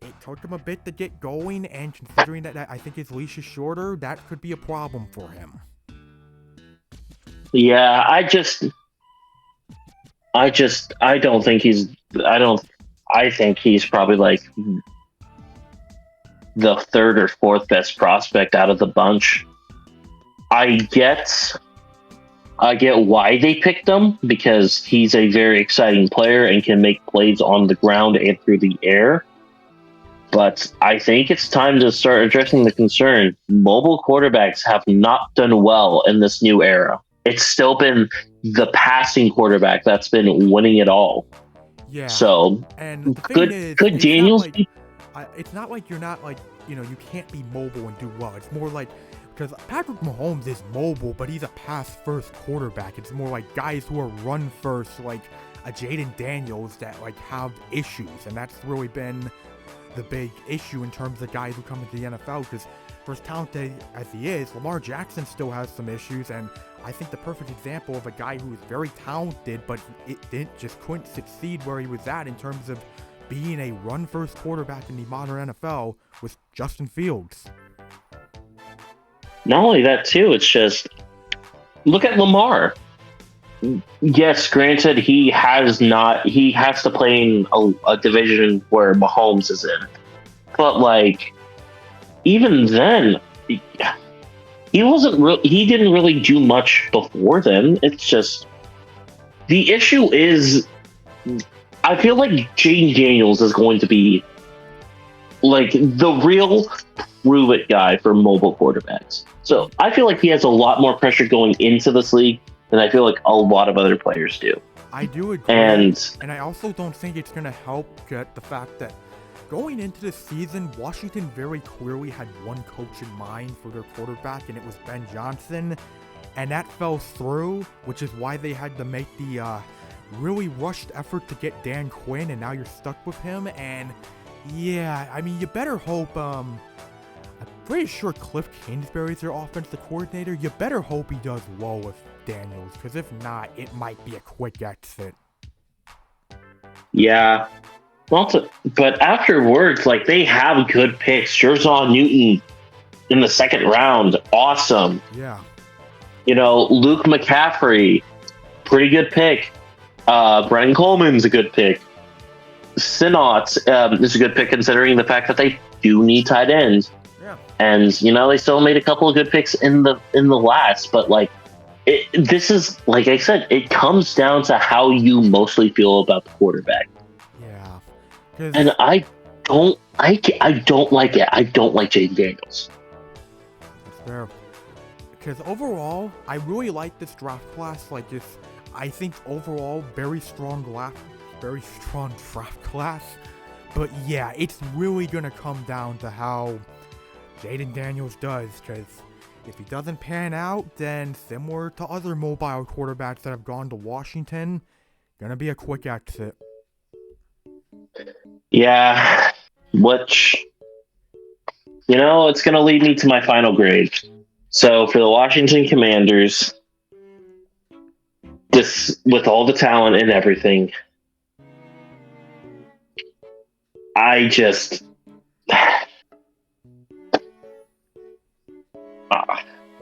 it took him a bit to get going, and considering that I think his leash is shorter, that could be a problem for him. Yeah, I think he's probably like the third or fourth best prospect out of the bunch. I get why they picked him, because he's a very exciting player and can make plays on the ground and through the air. But I think it's time to start addressing the concern. Mobile quarterbacks have not done well in this new era. It's still been the passing quarterback that's been winning it all. Yeah. So, and the could Daniels be? It's not like you're not like, you can't be mobile and do well. It's more like, because Patrick Mahomes is mobile, but he's a pass-first quarterback. It's more like guys who are run-first, like a Jaden Daniels, that like have issues, and that's really been the big issue in terms of guys who come into the NFL, because for as talented as he is, Lamar Jackson still has some issues, and I think the perfect example of a guy who is very talented, but couldn't succeed where he was at in terms of being a run-first quarterback in the modern NFL was Justin Fields. Not only that, too, it's just, look at Lamar. Yes, granted, he has to play in a division where Mahomes is in. But, like, even then, he didn't really do much before then. It's just, the issue is, I feel like Jaden Daniels is going to be, like, the real prove-it guy for mobile quarterbacks. So I feel like he has a lot more pressure going into this league than I feel like a lot of other players do. I do agree. And I also don't think it's going to help get the fact that going into the season, Washington very clearly had one coach in mind for their quarterback, and it was Ben Johnson. And that fell through, which is why they had to make the really rushed effort to get Dan Quinn, and now you're stuck with him. And yeah, I mean, you better hope, I'm pretty sure Cliff Kingsbury's their offensive coordinator. You better hope he does well with Daniels, because if not, it might be a quick exit. Yeah. But afterwards, like, they have good picks. Jerzon Newton in the second round, awesome. Yeah. Luke McCaffrey, pretty good pick. Brennan Coleman's a good pick. Sinnott is a good pick considering the fact that they do need tight ends. Yeah. And they still made a couple of good picks in the last, but like this is like I said, it comes down to how you mostly feel about the quarterback. Yeah. And I don't like it. I don't like Jaden Daniels. That's fair. Because overall, I really like this draft class. Like, I think overall, very strong draft class. But yeah, it's really gonna come down to how Jaden Daniels does. Because if he doesn't pan out, then similar to other mobile quarterbacks that have gone to Washington, gonna be a quick exit. Yeah, which it's gonna lead me to my final grade. So for the Washington Commanders, this with all the talent and everything, I just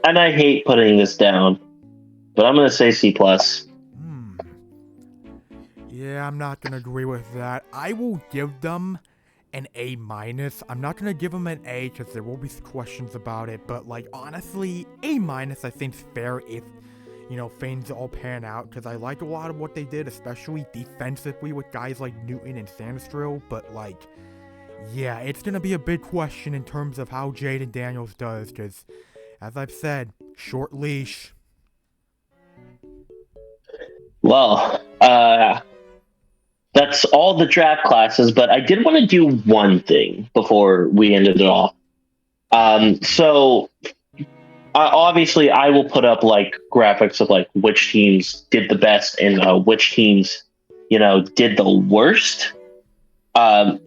and I hate putting this down, but I'm gonna say C+. Yeah, I'm not gonna agree with that. I will give them an A-. I'm not gonna give them an A because there will be questions about it, but like honestly, A- I think is fair if things all pan out, because I like a lot of what they did, especially defensively with guys like Newton and Sandstrom, but like, yeah, it's gonna be a big question in terms of how Jaden Daniels does, because as I've said, short leash. Well, that's all the draft classes, but I did want to do one thing before we ended it off. So obviously I will put up like graphics of like which teams did the best and which teams, did the worst for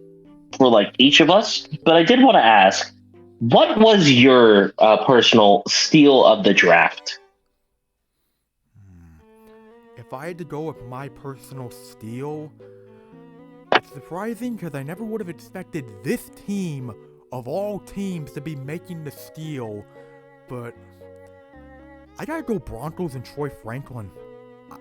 like each of us. But I did want to ask, what was your personal steal of the draft? If I had to go with my personal steal, it's surprising because I never would have expected this team of all teams to be making the steal, but I gotta go Broncos and Troy Franklin.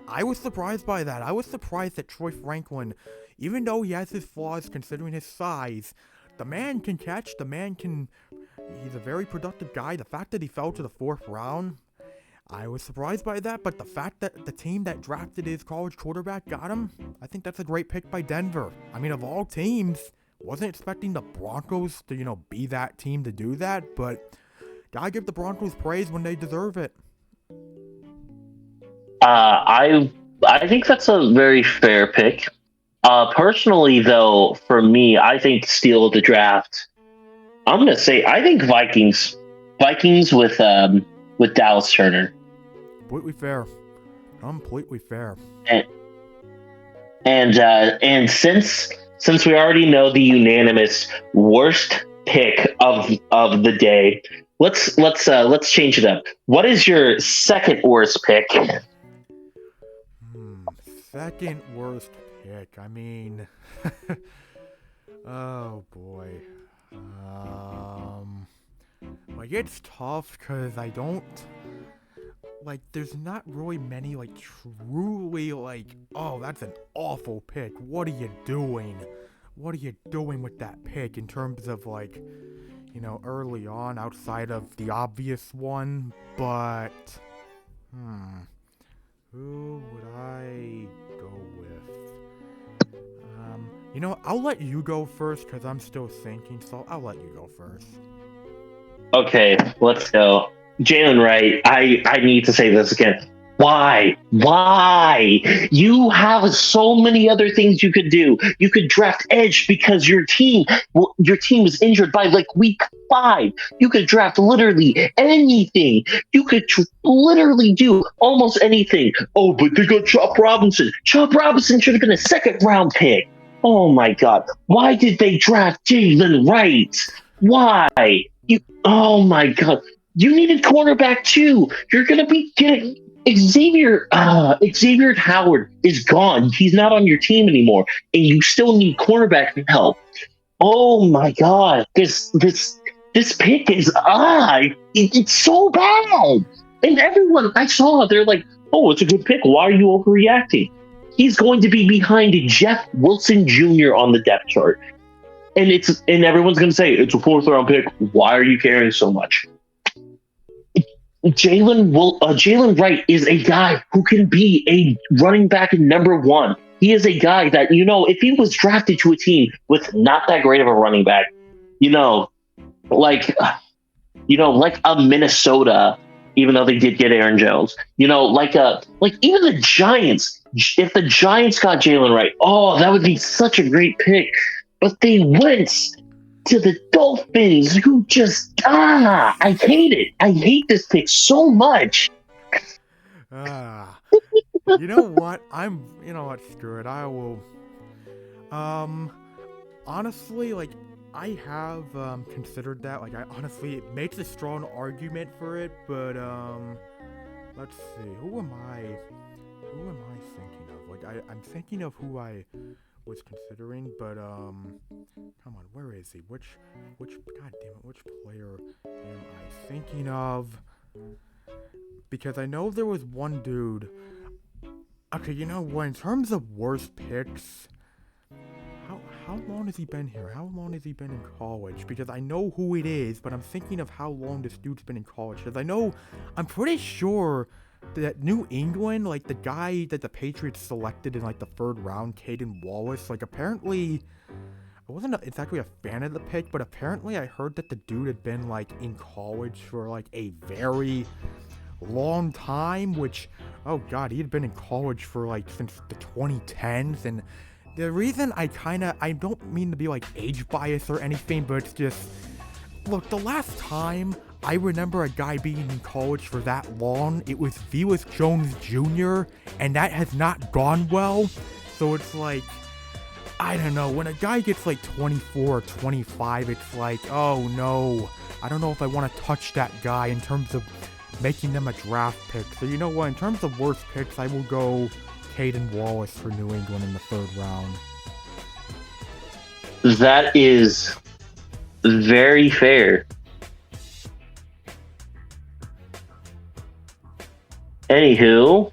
I was surprised by that. I was surprised that Troy Franklin, even though he has his flaws considering his size, the man can catch, he's a very productive guy. The fact that he fell to the 4th round, I was surprised by that, but the fact that the team that drafted his college quarterback got him, I think that's a great pick by Denver. I mean, of all teams, wasn't expecting the Broncos to, be that team to do that, but gotta give the Broncos praise when they deserve it. I think that's a very fair pick. Personally, though, for me, I think steal of the draft. I'm gonna say I think Vikings with Dallas Turner. Completely fair. And since we already know the unanimous worst pick of the day, let's change it up. What is your second worst pick? Second worst pick. I mean, oh boy. Like it's tough because I don't. Like, there's not really many, like, truly, like, oh, that's an awful pick. What are you doing? What are you doing with that pick in terms of, like, early on outside of the obvious one? But, who would I go with? I'll let you go first because I'm still thinking, so I'll let you go first. Okay, let's go. Jalen Wright, I need to say this again. Why? You have so many other things you could do. You could draft edge because your team is injured by like week 5. You could draft literally anything. You could literally do almost anything. Oh, but they got Chop Robinson. Chop Robinson should have been a 2nd round pick. Oh my God. Why did they draft Jalen Wright? Why? Oh my God. You needed cornerback too. You're gonna be getting Xavier Howard is gone. He's not on your team anymore, and you still need cornerback help. Oh my God, this pick is it's so bad. And everyone I saw, they're like, "Oh, it's a good pick. Why are you overreacting?" he's going to be behind Jeff Wilson Jr. on the depth chart. And everyone's going to say, it's a 4th-round pick. Why are you caring so much? Jalen Wright is a guy who can be a running back number 1. He is a guy that, if he was drafted to a team with not that great of a running back, like a Minnesota, even though they did get Aaron Jones, like even the Giants, if the Giants got Jalen Wright, that would be such a great pick. But they went to the Dolphins, who just, I hate it. I hate this pick so much. You know what? Screw it. I will, honestly, like, I have, considered that. Like, it makes a strong argument for it, but, let's see. Who am I thinking of? Like, I'm thinking of who I was considering, but, come on, where is he? Which player am I thinking of? Because I know there was one dude. Okay, you know what? In terms of worst picks, how long has he been here? How long has he been in college? Because I know who it is, but I'm thinking of how long this dude's been in college. Because I'm pretty sure that New England, like the guy that the Patriots selected in like the 3rd round, Caden Wallace, like apparently, I wasn't exactly a fan of the pick, but apparently I heard that the dude had been like in college for like a very long time, which, oh god, he had been in college for like since the 2010s. And the reason I don't mean to be like age bias or anything, but it's just, look, the last time I remember a guy being in college for that long, it was Velus Jones Jr., and that has not gone well. So it's like, I don't know, when a guy gets like 24 or 25, it's like, oh no, I don't know if I want to touch that guy in terms of making them a draft pick. So you know what, in terms of worst picks, I will go Caden Wallace for New England in the 3rd round. That is very fair. Anywho,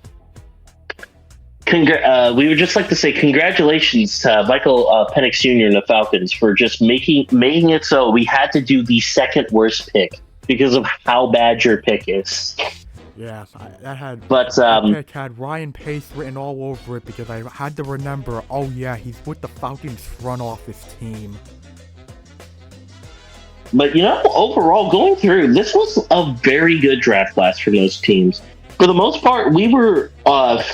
we would just like to say congratulations to Michael Penix Jr. and the Falcons for just making it so we had to do the 2nd worst pick because of how bad your pick is. Yeah, that pick had Ryan Pace written all over it because I had to remember, oh yeah, he's with the Falcons front office team. But overall, going through, this was a very good draft class for most teams. For the most part, we were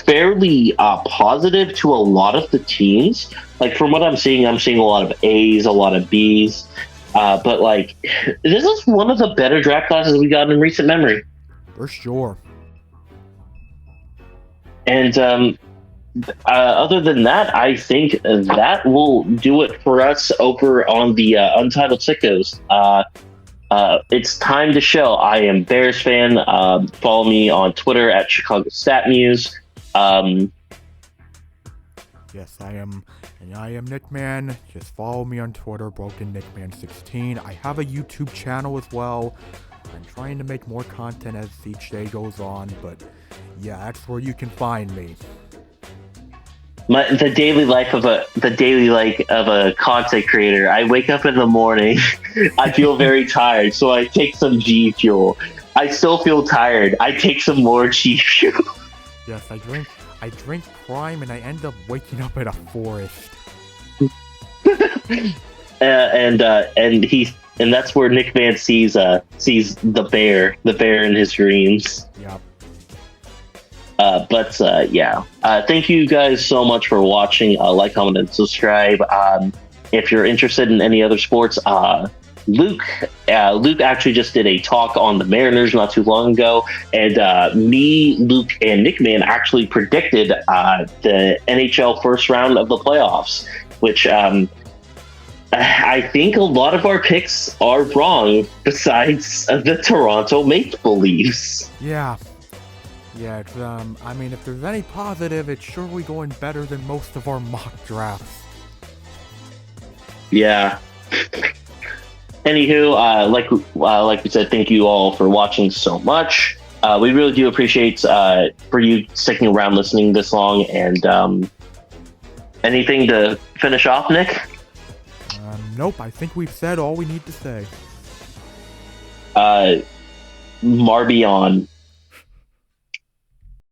fairly positive to a lot of the teams. Like, from what I'm seeing a lot of A's, a lot of B's. But, like, this is one of the better draft classes we got in recent memory. For sure. And other than that, I think that will do it for us over on the Untitled Sickos. It's time to show. I am Bearsfan. Follow me on Twitter at Chicago Stat Muse. Yes, I am. And I am NickMan. Just follow me on Twitter, BrokenNickMan16. I have a YouTube channel as well. I'm trying to make more content as each day goes on, but yeah, that's where you can find me. The daily life of a content creator. I wake up in the morning, I feel very tired, so I take some G Fuel. I still feel tired. I take some more G Fuel. Yes, I drink Prime, and I end up waking up in a forest. And that's where NickMan sees the bear in his dreams. Yep. Thank you guys so much for watching. Like, comment, and subscribe. If you're interested in any other sports, Luke actually just did a talk on the Mariners not too long ago, and me, Luke, and NickMan actually predicted the NHL first round of the playoffs, which I think a lot of our picks are wrong, besides the Toronto Maple Leafs. Yeah. Yeah, it's, I mean, if there's any positive, it's surely going better than most of our mock drafts. Yeah. Anywho, like we said, thank you all for watching so much. We really do appreciate for you sticking around listening this long. And anything to finish off, Nick? Nope, I think we've said all we need to say. Marby on.